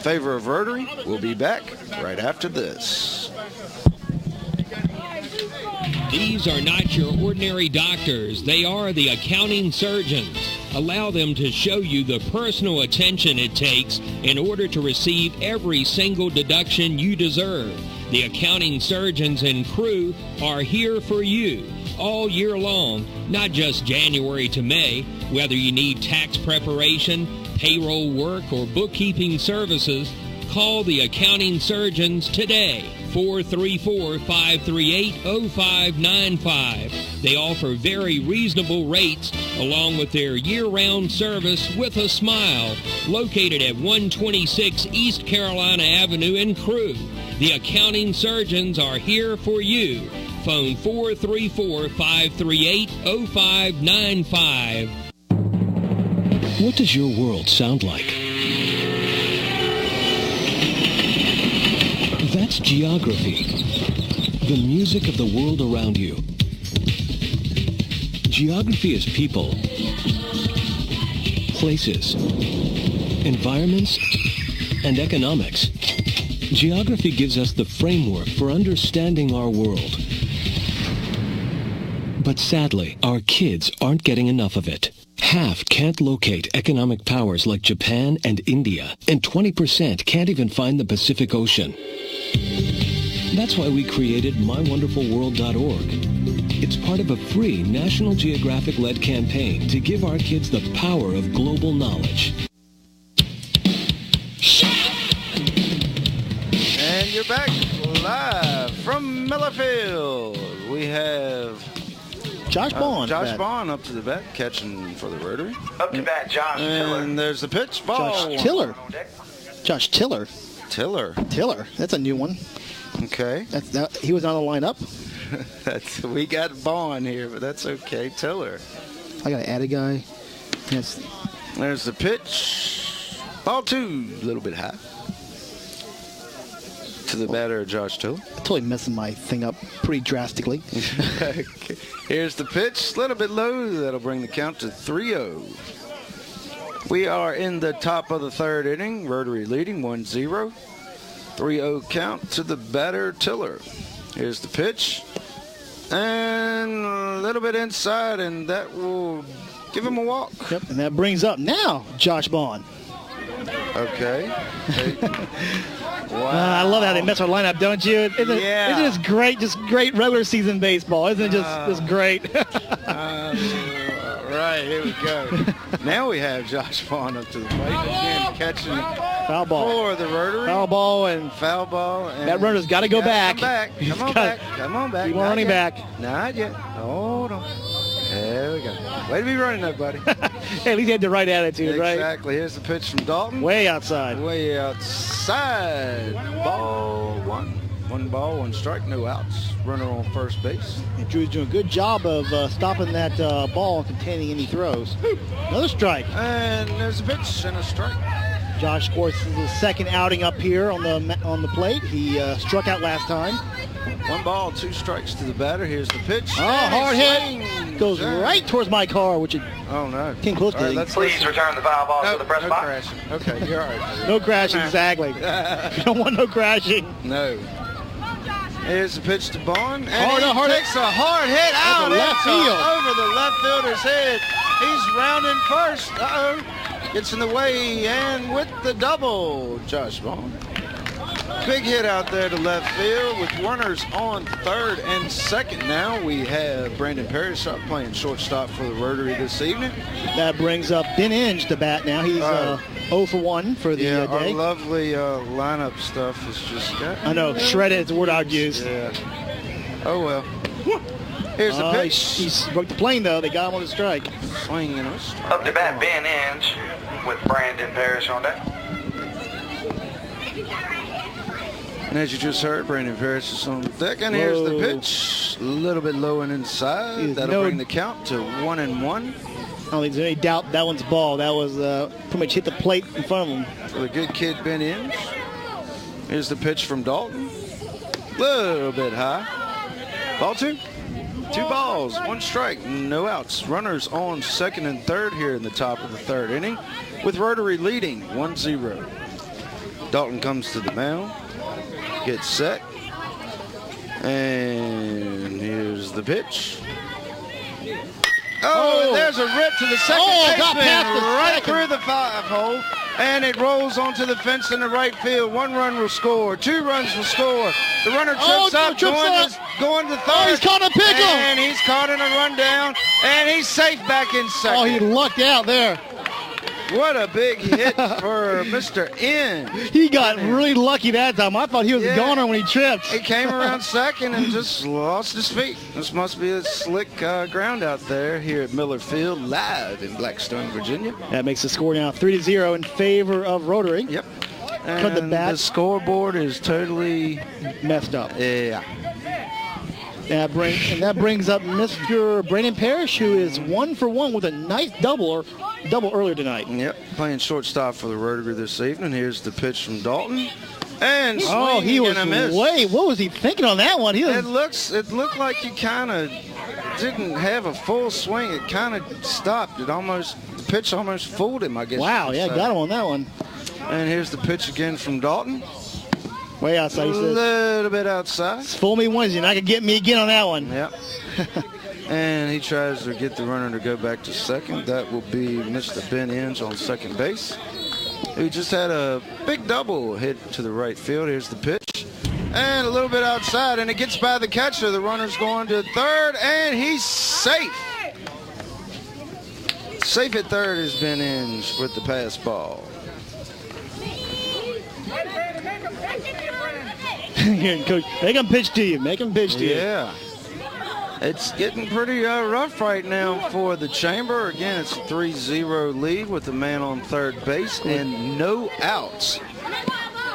Favor of Rotary. We'll be back right after this. These are not your ordinary doctors. They are the accounting surgeons. Allow them to show you the personal attention it takes in order to receive every single deduction you deserve. The accounting surgeons and crew are here for you all year long, not just January to May. Whether you need tax preparation, payroll work, or bookkeeping services, call the accounting surgeons today. 434-538-0595. They offer very reasonable rates along with their year-round service with a smile. Located at 126 East Carolina Avenue in Crewe. The accounting surgeons are here for you. Phone 434-538-0595. What does your world sound like? That's geography, the music of the world around you. Geography is people, places, environments, and economics. Geography gives us the framework for understanding our world. But sadly, our kids aren't getting enough of it. Half can't locate economic powers like Japan and India, and 20% can't even find the Pacific Ocean. That's why we created MyWonderfulWorld.org. It's part of a free National Geographic-led campaign to give our kids the power of global knowledge. And you're back live from Millerfield. We have Josh Bond. Josh Bond up to the bat, catching for the Rotary. Up to bat, Josh Tiller. And there's the pitch. Ball. Josh Tiller. Josh Tiller. Tiller. Tiller. That's a new one. Okay. He was on the lineup. We got Vaughn here, but that's okay. Tiller. I got to add a guy. Yes. There's the pitch. Ball 2, a little bit high. To the batter, Josh Tiller. Totally messing my thing up pretty drastically. Here's the pitch, a little bit low. That'll bring the count to 3-0. We are in the top of the third inning. Rotary leading 1-0. 3-0 count to the batter, Tiller. Here's the pitch. And a little bit inside, and that will give him a walk. Yep, and that brings up now Josh Bond. Okay. Wow. I love how they mess our lineup, don't you? Isn't it great? Just great regular season baseball. Isn't it just great? Right, here we go. Now we have Josh Vaughn up to the plate. Again, catching foul ball for the Rotary. Foul ball. And that runner's got to go back. Come on back. Come on back. Keep on running back. Not yet. Hold on. There we go. Way to be running that, buddy. Hey, at least he had the right attitude, right? Exactly. Here's the pitch from Dalton. Way outside. Way outside. Ball 1. 1 ball, 1 strike, no outs. Runner on first base. And Drew's doing a good job of stopping that ball and containing any throws. Another strike. And there's a pitch and a strike. Josh scores his second outing up here on the plate. He struck out last time. 1 ball, 2 strikes to the batter. Here's the pitch. Oh, hard hit. Goes right towards my car, which it came close to. Right, please return the foul ball to the press box. Crashing. Okay, you're all right. No crashing, exactly. You don't want no crashing. No. Here's the pitch to Bond. And he takes a hard hit out left field. Over the left fielder's head. He's rounding first. Uh-oh. Gets in the way, and with the double, Josh Bond. Big hit out there to left field with runners on third and second. Now we have Brandon Parrish up playing shortstop for the Rotary this evening. That brings up Ben Inge to bat now. He's 0 for 1 for the day. Our lovely lineup stuff is just... I know, shredded is the word I'd use. Yeah. Oh, well. Here's the pitch. He broke the plane, though. They got him on the strike. Swing and a strike. Up to bat, Ben Inge with Brandon Parrish on deck. And as you just heard, Brandon Parrish is on deck. And here's the pitch. A little bit low and inside. That'll bring the count to 1-1. I don't think there's any doubt that one's ball. That was pretty much hit the plate in front of him. For the good kid, Ben Inge. Here's the pitch from Dalton. A little bit high. Ball 2. 2 balls, 1 strike, no outs. Runners on second and third here in the top of the third inning, with Rotary leading 1-0. Dalton comes to the mound. Gets set. And here's the pitch. Oh, and there's a rip to the second baseman right through the 5-hole. And it rolls onto the fence in the right field. 1 run will score. 2 runs will score. The runner trips up, going to third. Oh, he's caught a pickle. And he's caught in a rundown. And he's safe back in second. Oh, he lucked out there. What a big hit for Mr. N. He got really lucky that time. I thought he was a goner when he tripped. He came around second and just lost his feet. This must be a slick ground out there here at Miller Field, live in Blackstone, Virginia. That makes the score now 3-0 in favor of Rotary. Yep. And the scoreboard is totally messed up. Yeah. That brings up Mr. Brandon Parrish, who is 1 for 1 with a nice double earlier tonight. Yep, playing shortstop for the Rotary this evening. Here's the pitch from Dalton. And he was what was he thinking on that one? It looked like he kind of didn't have a full swing. It kind of stopped. The pitch almost fooled him, I guess. Wow, yeah, got him on that one. And here's the pitch again from Dalton. Way outside, he says. A little bit outside. Fool me once, you're not going to get me again on that one. Yep. And he tries to get the runner to go back to second. That will be Mr. Ben Inge on second base, who just had a big double hit to the right field. Here's the pitch. And a little bit outside, and it gets by the catcher. The runner's going to third, and he's safe. Safe at third has Ben Inge with the pass ball. Coach, make him pitch to you. Make him pitch to you. Yeah. It's getting pretty rough right now for the Chamber. Again, it's a 3-0 lead with the man on third base and no outs.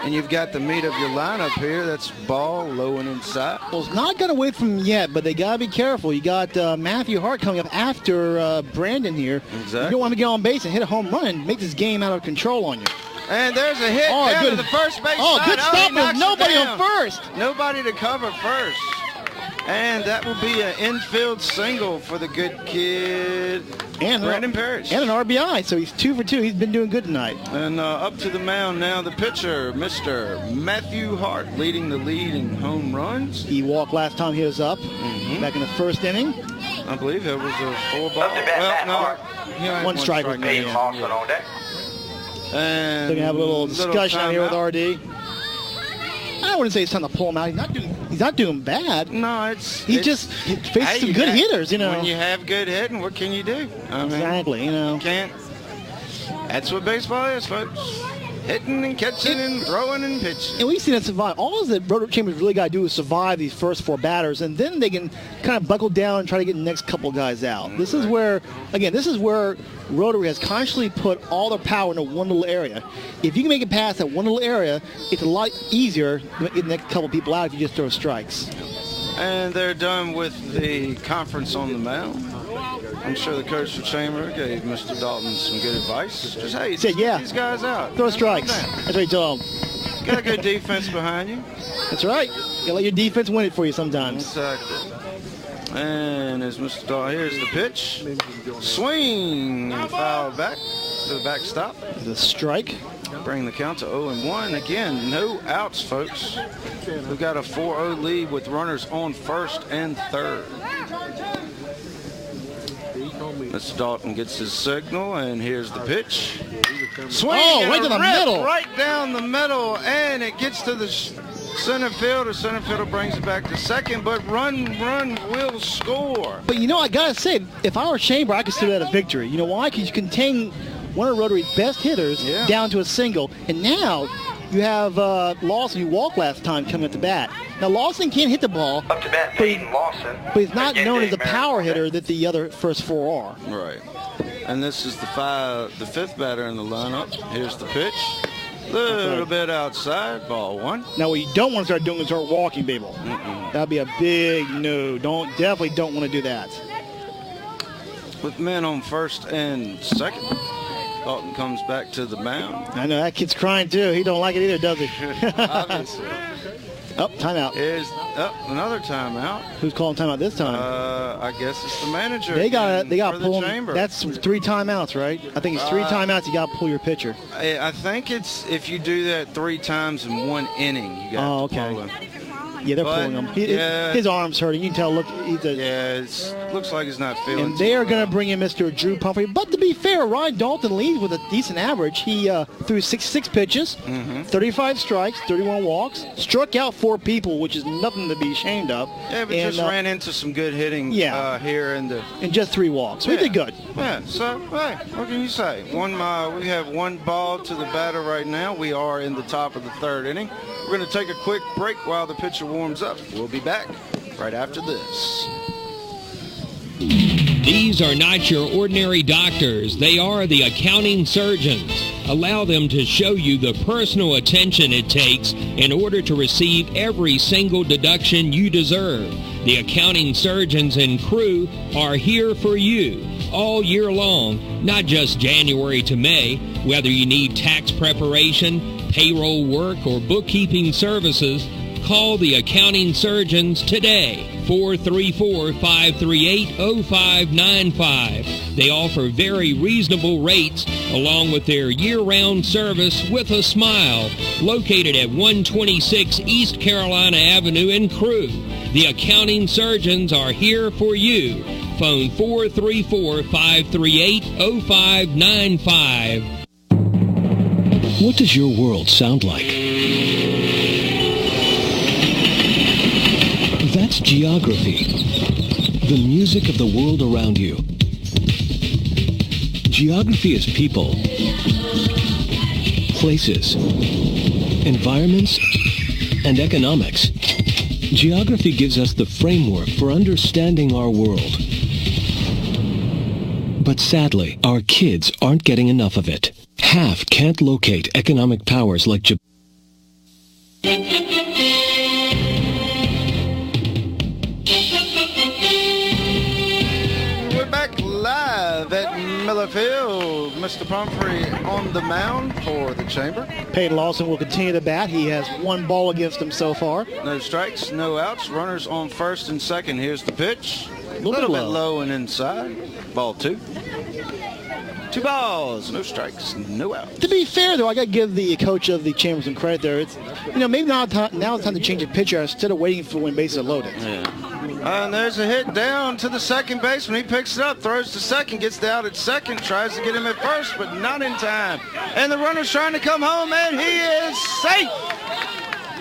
And you've got the meat of your lineup here. That's ball, low and inside. Well, it's not got away from him yet, but they got to be careful. You got Matthew Hart coming up after Brandon here. Exactly. You don't want to get on base and hit a home run and make this game out of control on you. And there's a hit down to the first base side. Good stop. There's nobody on first. Nobody to cover first. And that will be an infield single for the good kid, Brandon Parrish. And an RBI, so he's 2 for 2. He's been doing good tonight. And up to the mound now, the pitcher, Mr. Matthew Hart, leading the lead in home runs. He walked last time he was up, back in the first inning. I believe it was a 4-ball. Up to bat, Well, no. One strike with Dave me. Lawson on deck. And They're going to have a little discussion out here with timeout. RD. I wouldn't say it's time to pull him out. He's not doing bad. No, He just faces some good hitters, you know. When you have good hitting, what can you do? I mean, Exactly, you know. Can't. That's what baseball is, folks. Hitting and catching and throwing and pitching. And we've seen it survive. All that Rotary Chambers really got to do is survive these first 4 batters, and then they can kind of buckle down and try to get the next couple guys out. This is where Rotary has consciously put all their power into one little area. If you can make it past that one little area, it's a lot easier to get the next couple people out if you just throw strikes. And they're done with the conference on the mound. I'm sure the coach for Chamber gave Mr. Dalton some good advice. Just, hey, Said, yeah, these guys out. throw strikes. That's what he told him. Got a good defense behind you. That's right. You gotta let your defense win it for you sometimes. Exactly. And as Mr. Dalton, here's the pitch. Swing and foul back to the backstop. The strike. Bring the count to 0-1. Again, no outs, folks. We've got a 4-0 lead with runners on first and third. Mr. Dalton gets his signal, and here's the pitch. Swing right to the middle. Right down the middle, and it gets to the center fielder. Center fielder brings it back to second, but run will score. But you know, I gotta say, if I were Chamber, I consider that a victory. You know why? Because you contain one of Rotary's best hitters down to a single, and now you have Lawson, who walked last time, coming at the bat. Now Lawson can't hit the ball, Up to bat, Dayton Lawson. but he's not known as the Dave power Merritt on hitter that the other first 4 are. Right. And this is the fifth batter in the lineup. Here's the pitch. Little bit outside, ball 1. Now what you don't want to start doing is start walking people. That'd be a big no. Definitely don't want to do that. With men on first and second, Dalton comes back to the mound. I know that kid's crying too. He don't like it either, does he? Obviously. Timeout. Here's another timeout. Who's calling timeout this time? I guess it's the manager. They got for to the pull him. Chamber. That's 3 timeouts, right? I think it's 3 timeouts. You got to pull your pitcher. I think it's if you do that 3 times in 1 inning, you got to pull him. Yeah, they're But, pulling him. yeah. His arm's hurting. You can tell. Look, Looks like he's not feeling. And they are going to bring in Mr. Drew Pumphrey. But to be fair, Ryan Dalton leads with a decent average. He threw 66 pitches, 35 strikes, 31 walks, struck out 4 people, which is nothing to be ashamed of. Yeah, but just ran into some good hitting here in the. And just 3 walks. We did good. Yeah. So, hey, what can you say? We have 1 ball to the batter right now. We are in the top of the 3rd inning. We're going to take a quick break while the pitcher warms up. We'll be back right after this. These are not your ordinary doctors. They are the accounting surgeons. Allow them to show you the personal attention it takes in order to receive every single deduction you deserve. The accounting surgeons and crew are here for you all year long, not just January to May. Whether you need tax preparation, payroll work, or bookkeeping services, call the accounting surgeons today. 434-538-0595. They offer very reasonable rates along with their year-round service with a smile. Located at 126 East Carolina Avenue in Crewe. The accounting surgeons are here for you. Phone 434-538-0595. What does your world sound like? That's geography, the music of the world around you. Geography is people, places, environments, and economics. Geography gives us the framework for understanding our world. But sadly, our kids aren't getting enough of it. Half can't locate economic powers like Japan. We're back live at Miller Field. Mr. Pumphrey on the mound for the Chamber. Peyton Lawson will continue to bat. He has one ball against him so far. No strikes, no outs. Runners on first and second. Here's the pitch. A Little bit low. low and inside. Ball 2. 2 balls, no strikes, no outs. To be fair, though, I got to give the coach of the Chamber some credit there. It's, maybe now it's time to change the pitcher instead of waiting for when bases are loaded. Yeah. And there's a hit down to the second baseman. He picks it up, throws to second, gets the out at second, tries to get him at first, but not in time. And the runner's trying to come home, and he is safe.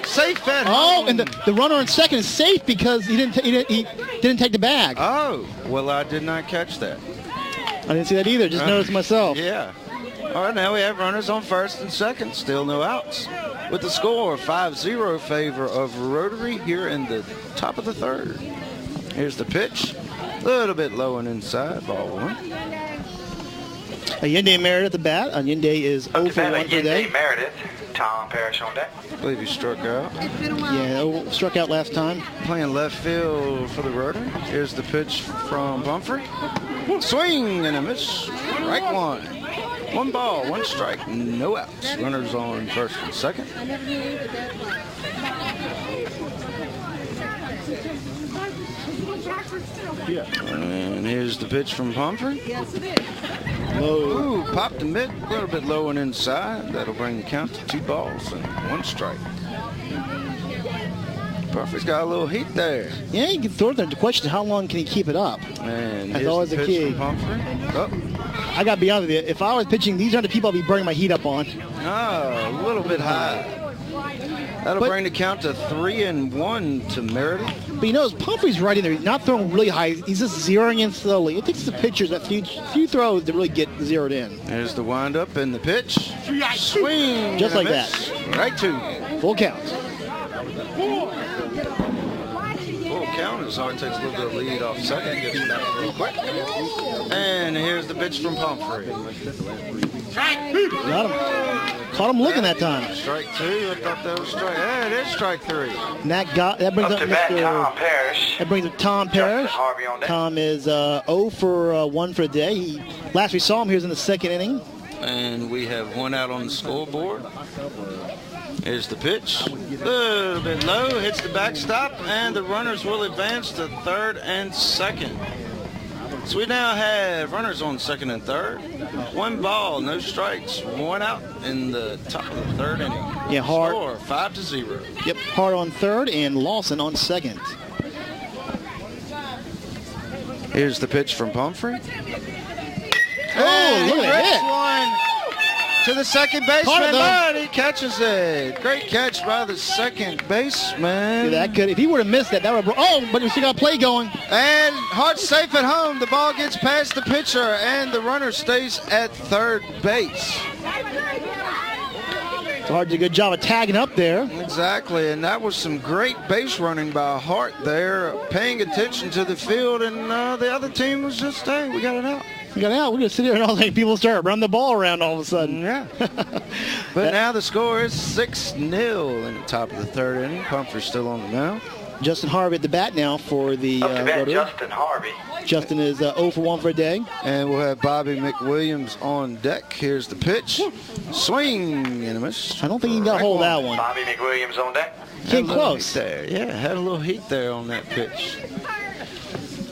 Safe at home. Oh, and the runner on second is safe because he didn't take the bag. Oh, well, I did not catch that. I didn't see that either. Just noticed myself. Yeah. All right, now we have runners on first and second. Still no outs. With the score 5-0 favor of Rotary here in the top of the third. Here's the pitch. A little bit low and inside. Ball 1. Allende Meredith at the bat. Allende is 0 for 1 today. Meredith. Tom Parrish on deck. I believe he struck out. Yeah, struck out last time. Playing left field for the Rotary. Here's the pitch from Pumphrey. Swing and a miss. Strike 1. 1 ball, 1 strike, no outs. Runners on first and second. And here's the pitch from Pumphrey. Low. Ooh, popped the mid, a little bit low and inside. That'll bring the count to 2 balls and 1 strike. Pumphrey's got a little heat there. Yeah, you can throw it there. The question is, how long can he keep it up? And that's here's always the the pitch key. from Pumphrey. Oh. I got to be honest with you. If I was pitching, these are the people I'd be burning my heat up on. Oh, a little bit high. That'll bring the count to 3-1 to Meredith. But Pumphrey's right in there. He's not throwing really high. He's just zeroing in slowly. It takes the pitchers a few throws to really get zeroed in. There's the windup and the pitch. Swing. Just like that. Right 2. Full count. Full count as Hart takes a little bit of lead off second. Gets it back real quick. And here's the pitch from Pumphrey. Got him. Caught him looking that time. Strike 2. I thought that was strike. Yeah, it is strike 3. And that brings up Tom Parrish. That brings up Tom Parrish. Harvey on deck. Tom is 0 for 1 for the day. Last we saw him, he was in the second inning. And we have 1 out on the scoreboard. Here's the pitch. A little bit low. Hits the backstop. And the runners will advance to third and second. So we now have runners on second and third. 1 ball, no strikes, 1 out in the top of the third inning. Yeah, Hart. Score 5-0. Yep, Hart on third and Lawson on second. Here's the pitch from Pumphrey. Oh, look at Rips that. one to the second baseman, but he catches it. Great catch by the second baseman. That could, if he would have missed that, would have. Oh, but we still got a play going. And Hart's safe at home. The ball gets past the pitcher, and the runner stays at third base. So Hart did a good job of tagging up there. Exactly, and that was some great base running by Hart there, paying attention to the field, and the other team was just, hey, we got it out. We got out. We're going to sit here and all think people start running the ball around all of a sudden. Yeah. But now the score is 6-0 in the top of the third inning. Pumphrey's still on the mound. Justin Harvey at the bat now for the Rotary. Justin Harvey. Justin is 0 for 1 for a day. And we'll have Bobby McWilliams on deck. Here's the pitch. Swing and a miss. I don't think he got a hold of that one. Bobby McWilliams on deck. Came close. There. Yeah, had a little heat there on that pitch.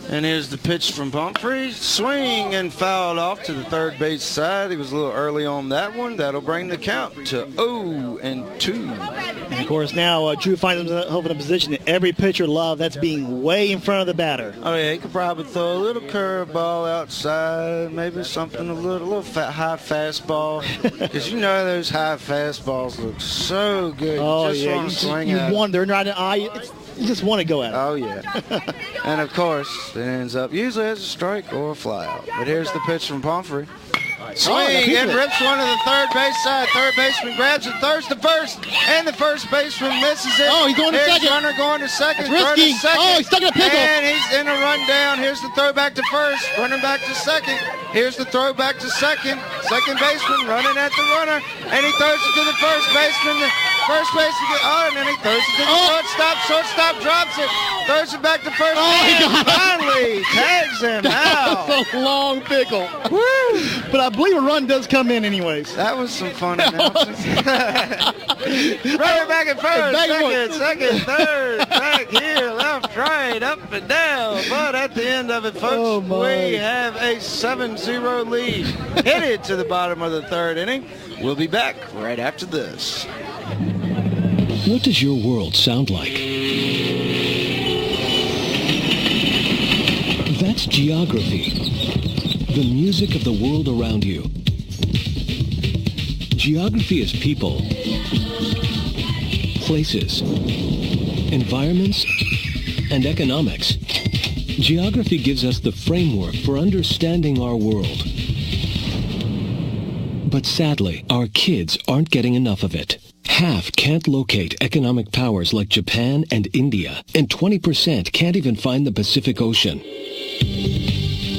And here's the pitch from Pumphrey. Swing and fouled off to the third base side. He was a little early on that one. That'll bring the count to 0-2. And of course now Drew finds himself in a position that every pitcher loves. That's being way in front of the batter. Oh yeah, he could probably throw a little curveball outside, maybe something a little high fastball. Because you know those high fastballs look so good. Oh you just yeah, want to swing at you wonder, you just want to go at it. Oh yeah. And of course it ends up usually as a strike or a fly out. But here's the pitch from Pumphrey. Swing and rips one to the third base side. Third baseman grabs it, throws to first, and the first baseman misses it. Oh, he's going to second. Runner going to second. That's risky. To second. Oh, he's stuck in a pickle. And he's in a run down. Here's the throw back to first. Running back to second. Here's the throw back to second. Second baseman running at the runner, and he throws it to the first baseman. First base again. Oh, and then he throws it to the shortstop. Shortstop drops it. Throws it back to first base. Finally tags him out. That's a long pickle. But I believe a run does come in anyways. That was some fun announcing. Right back and first, second, third, back here, left, right, up and down. But at the end of it, folks, we have a 7-0 lead headed to the bottom of the third inning. We'll be back right after this. What does your world sound like? That's geography. The music of the world around you. Geography is people, places, environments, and economics. Geography gives us the framework for understanding our world. But sadly, our kids aren't getting enough of it. Half can't locate economic powers like Japan and India, and 20% can't even find the Pacific Ocean.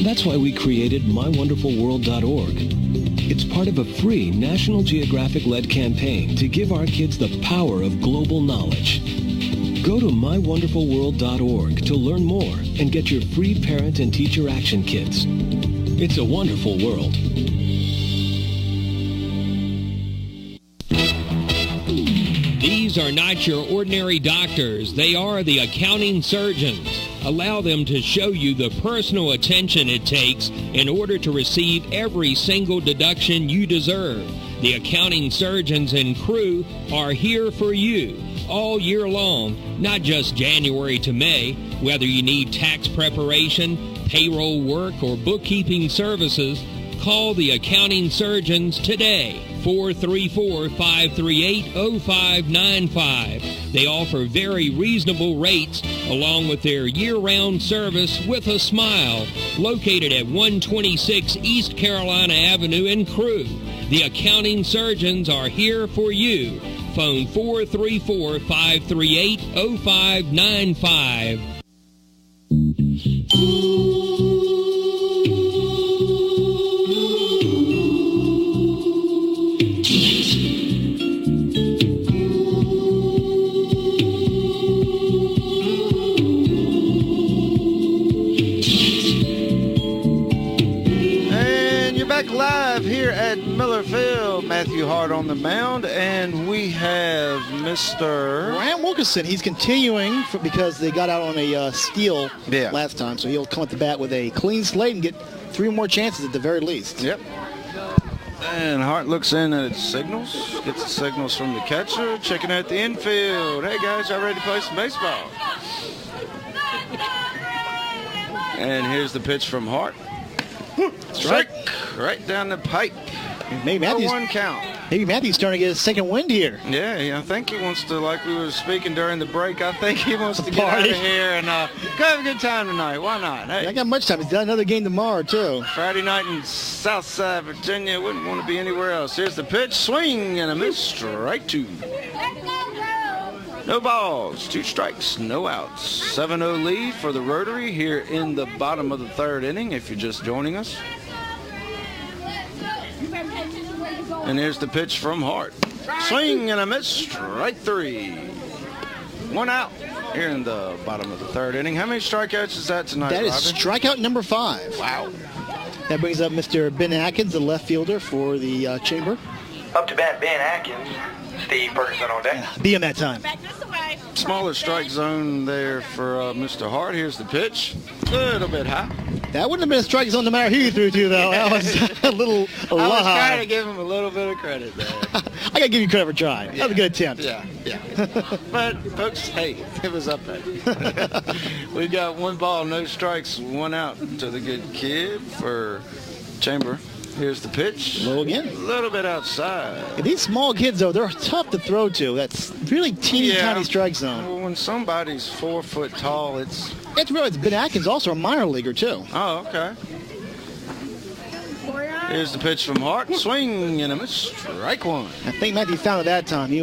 That's why we created MyWonderfulWorld.org. It's part of a free National Geographic-led campaign to give our kids the power of global knowledge. Go to MyWonderfulWorld.org to learn more and get your free parent and teacher action kits. It's a wonderful world. These are not your ordinary doctors. They are the accounting surgeons. Allow them to show you the personal attention it takes in order to receive every single deduction you deserve. The accounting surgeons and crew are here for you all year long, not just January to May. Whether you need tax preparation, payroll work, or bookkeeping services, call the accounting surgeons today. 434-538-0595. They offer very reasonable rates along with their year-round service with a smile. Located at 126 East Carolina Avenue in Crewe. The accounting surgeons are here for you. Phone 434-538-0595. Live here at Miller Field, Matthew Hart on the mound, and we have Mr. Grant Wilkinson. He's continuing because they got out on a steal last time, so he'll come at the bat with a clean slate and get 3 more chances at the very least. Yep. And Hart looks in at signals, gets the signals from the catcher, checking out the infield. Hey guys, y'all ready to play some baseball? And here's the pitch from Hart. Strike right down the pipe. Maybe Matthew's, 1 count. Maybe Matthew's starting to get a second wind here. Yeah, I think he wants to, like we were speaking during the break, I think he wants to get out of here and go have a good time tonight. Why not? Hey, I got much time. He's got another game tomorrow, too. Friday night in Southside Virginia. Wouldn't want to be anywhere else. Here's the pitch. Swing and a miss. Strike 2. No balls, 2 strikes, no outs. 7-0 lead for the Rotary here in the bottom of the third inning, if you're just joining us. And here's the pitch from Hart. Swing and a miss, strike 3. 1 out here in the bottom of the third inning. How many strikeouts is that tonight, That is Robbie? strikeout number 5. Wow. That brings up Mr. Ben Atkins, the left fielder for the Chamber. Up to bat, Ben Atkins. Steve Ferguson on deck. Be him that time. Back this way. Smaller strike zone there for Mr. Hart. Here's the pitch. A little bit high. That wouldn't have been a strike zone no matter who you threw to, though. That was a lot I was high. trying to give him a little bit of credit there. I got to give you credit for trying. That was a good attempt. Yeah. But, folks, hey, it was up there. We got 1 ball, no strikes, 1 out to the good kid for Chamber. Here's the pitch. Low again. A little bit outside. Yeah, these small kids, though, they're tough to throw to. That's really teeny tiny strike zone. Well, when somebody's 4 foot tall, it's... You have to realize Ben Atkins also a minor leaguer, too. Oh, okay. Here's the pitch from Hart. Swing and a miss. Strike 1. I think Matthew found it that time. He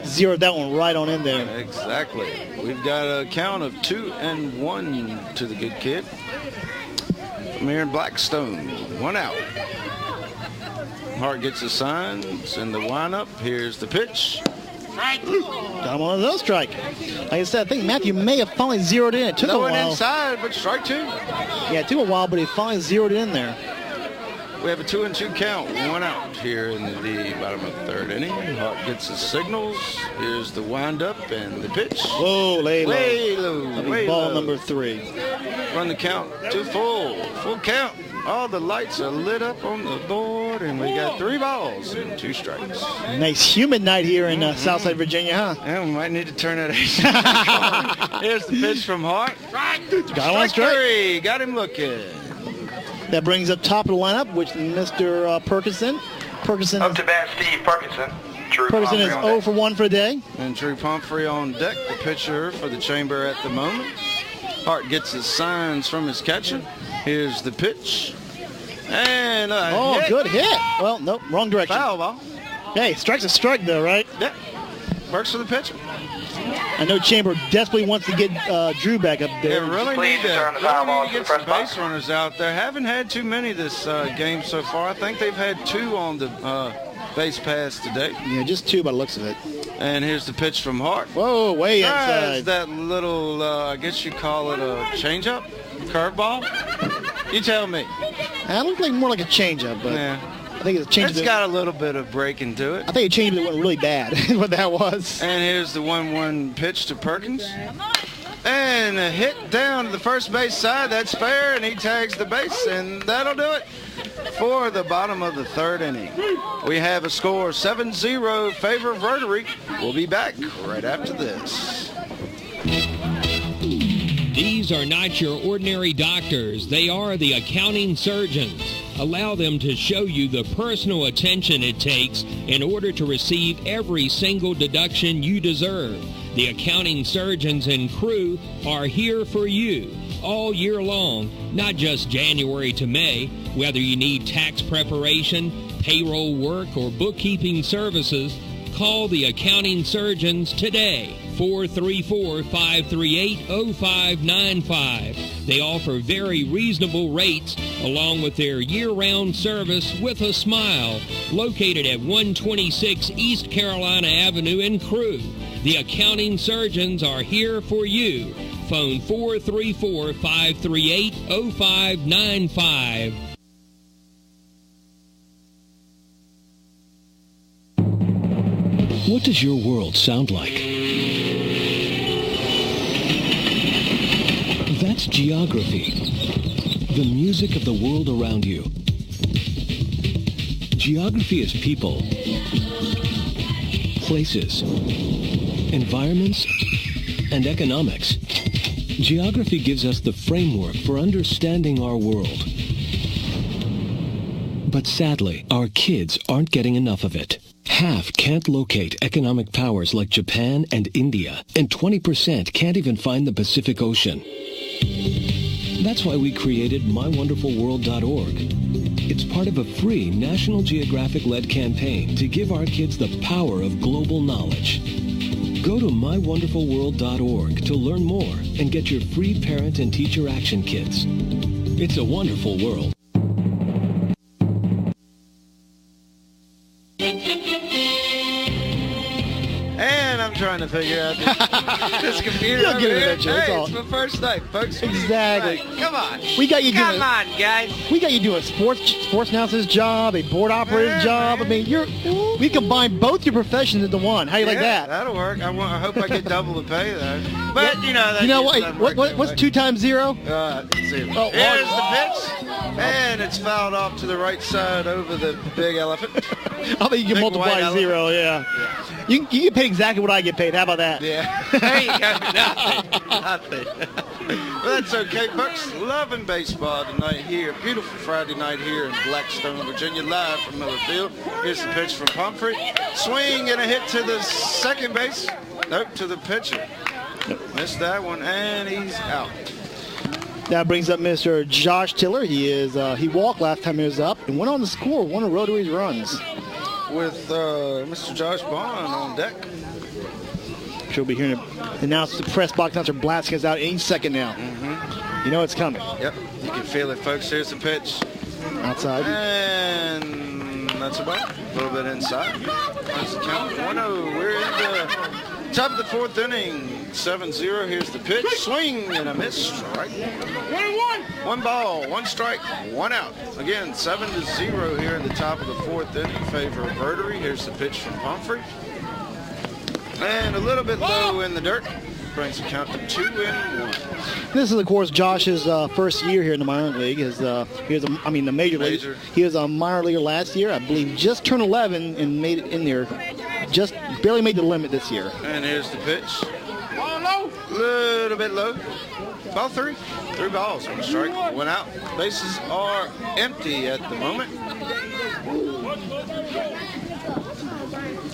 zeroed that one right on in there. Exactly. We've got a count of 2-1 to the good kid. From here in Blackstone. 1 out. Hart gets the signs in the windup. Here's the pitch. Got him on another strike. Like I said, I think Matthew may have finally zeroed in. It took a One while. inside, but strike 2. Yeah, it took a while, but he finally zeroed in there. We have a 2-2 count, 1 out here in the bottom of the 3rd inning. Hart gets his signals. Here's the windup and the pitch. Whoa, lay low. Way low. That'll be Way ball low. number 3. Run the count to full count. All the lights are lit up on the board, and we got 3 balls and 2 strikes. Nice humid night here in Southside Virginia, huh? Yeah, we might need to turn that AC on. Here's the pitch from Hart. Got him on strike. 3. Got him looking. That brings up top of the lineup, which Mr. Perkinson. Up to bat, Steve Perkinson. Drew Perkinson is Humphrey on 0 for 1 for the day. And Drew Pumphrey on deck, the pitcher for the Chamber at the moment. Hart gets his signs from his catcher. Here's the pitch. And a hit. Good hit. Well, nope, wrong direction. Foul ball. Hey, strike's a strike though, right? Yep. Works for the pitcher. I know Chamber desperately wants to get Drew back up They there. really Please need turn the to foul ball to get the some first box. base runners out there. Haven't had too many this game so far. I think they've had 2 on the base pass today. Yeah, just 2 by the looks of it. And here's the pitch from Hart. Whoa, way That's inside. that little, I guess you call it a changeup, curveball. You tell me. That looked like more like a changeup, but Yeah. I think it's a changeup. It's got a little bit of break into it. I think a changeup that went really bad is what that was. And here's the 1-1 pitch to Perkins. And a hit down to the first base side. That's fair, and he tags the base, and that'll do it for the bottom of the 3rd inning. We have a score 7-0 favor of Rotary. We'll be back right after this. These are not your ordinary doctors. They are the accounting surgeons. Allow them to show you the personal attention it takes in order to receive every single deduction you deserve. The accounting surgeons and crew are here for you all year long, not just January to May. Whether you need tax preparation, payroll work, or bookkeeping services, call the accounting surgeons today. 434-538-0595. They offer very reasonable rates along with their year-round service with a smile. Located at 126 East Carolina Avenue in Crewe. The accounting surgeons are here for you. Phone 434-538-0595. What does your world sound like? That's geography. The music of the world around you. Geography is people, places, environments, and economics. Geography gives us the framework for understanding our world. But sadly, our kids aren't getting enough of it. Half can't locate economic powers like Japan and India, and 20% can't even find the Pacific Ocean. That's why we created MyWonderfulWorld.org. It's part of a free National Geographic-led campaign to give our kids the power of global knowledge. Go to MyWonderfulWorld.org to learn more and get your free parent and teacher action kits. It's a wonderful world. And I'm trying to figure out this computer. You'll over get it here. eventually, it's Hey, all- it's my first night, folks. Exactly. Right, come on. We got you Come doing. on, guys. We got you doing sports announcer's job, a board operator's Yeah, job. man. I mean, we combine both your professions into one. How you like Yeah, that? That'll work. I hope I get double the pay though. But you know that. You know just what? doesn't work that What's way. 2 times 0? 0. Oh, Here's the pitch, and it's fouled off to the right side over the big elephant. I think you can Big multiply white 0. Yeah. You get paid exactly what I get paid. How about that? Yeah. There you go. Nothing. Well, that's okay, folks. Loving baseball tonight here. Beautiful Friday night here in Blackstone, Virginia, live from Miller Field. Here's the pitch from Pumphrey. Swing and a hit to the second base. Nope, to the pitcher. Missed that one, and he's out. That brings up Mr. Josh Tiller. He walked last time he was up and went on to score one of Rotary's runs. With Mr. Josh Bond on deck. She'll be hearing to announce the press box announcer blasting us out any second now. Mm-hmm. You know it's coming. Yep, you can feel it, folks. Here's the pitch. Outside. And that's a ball. A little bit inside. That's the count. 1-0. We're in the top of the fourth inning. 7-0. Here's the pitch. Swing and a miss. Strike. 1-1. One ball, one strike, one out. Again, 7-0 here in the top of the fourth inning in favor of Rotary. Here's the pitch from Pumphrey. And a little bit low in the dirt. Brings the count to 2-1. This is, of course, Josh's first year here in the minor league. He was the major league. He was a minor leaguer last year. I believe just turned 11 and made it in there. Just barely made the limit this year. And here's the pitch. Little bit low. Ball three. 3 balls. One strike, one out. Bases are empty at the moment.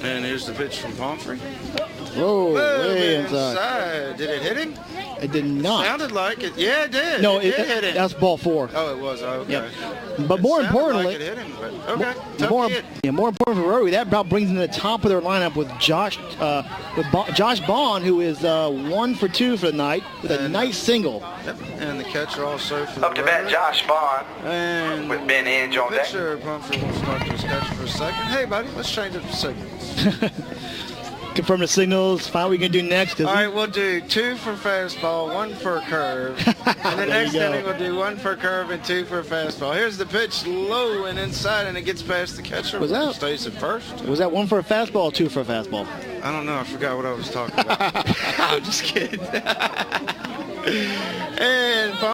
And here's the pitch from Pumphrey. Whoa, way inside. Did it hit him? It did not. Sounded like it. Yeah, it did. No, it did hit him. That's ball 4. Oh, it was. Okay. Yep. But more importantly, like it hit him, but okay. More important for Rotary, that about brings them to the top of their lineup with Josh Bond, who is 1 for 2 for the night with a nice single. Yep. And the catcher also for the Up to bat, Josh Bond. And with Ben Inge on deck. Pitcher Pumphrey will start this catch for a second. Hey, buddy, let's change up the signals. Confirm the signals. Find what we can do next. All right, we'll do 2 for fastball, 1 for curve. And the next inning we'll do 1 for curve and 2 for fastball. Here's the pitch low and inside, and it gets past the catcher. Was that? Stays at first. Was that 1 for a fastball or 2 for a fastball? I don't know. I forgot what I was talking about. I'm just kidding. And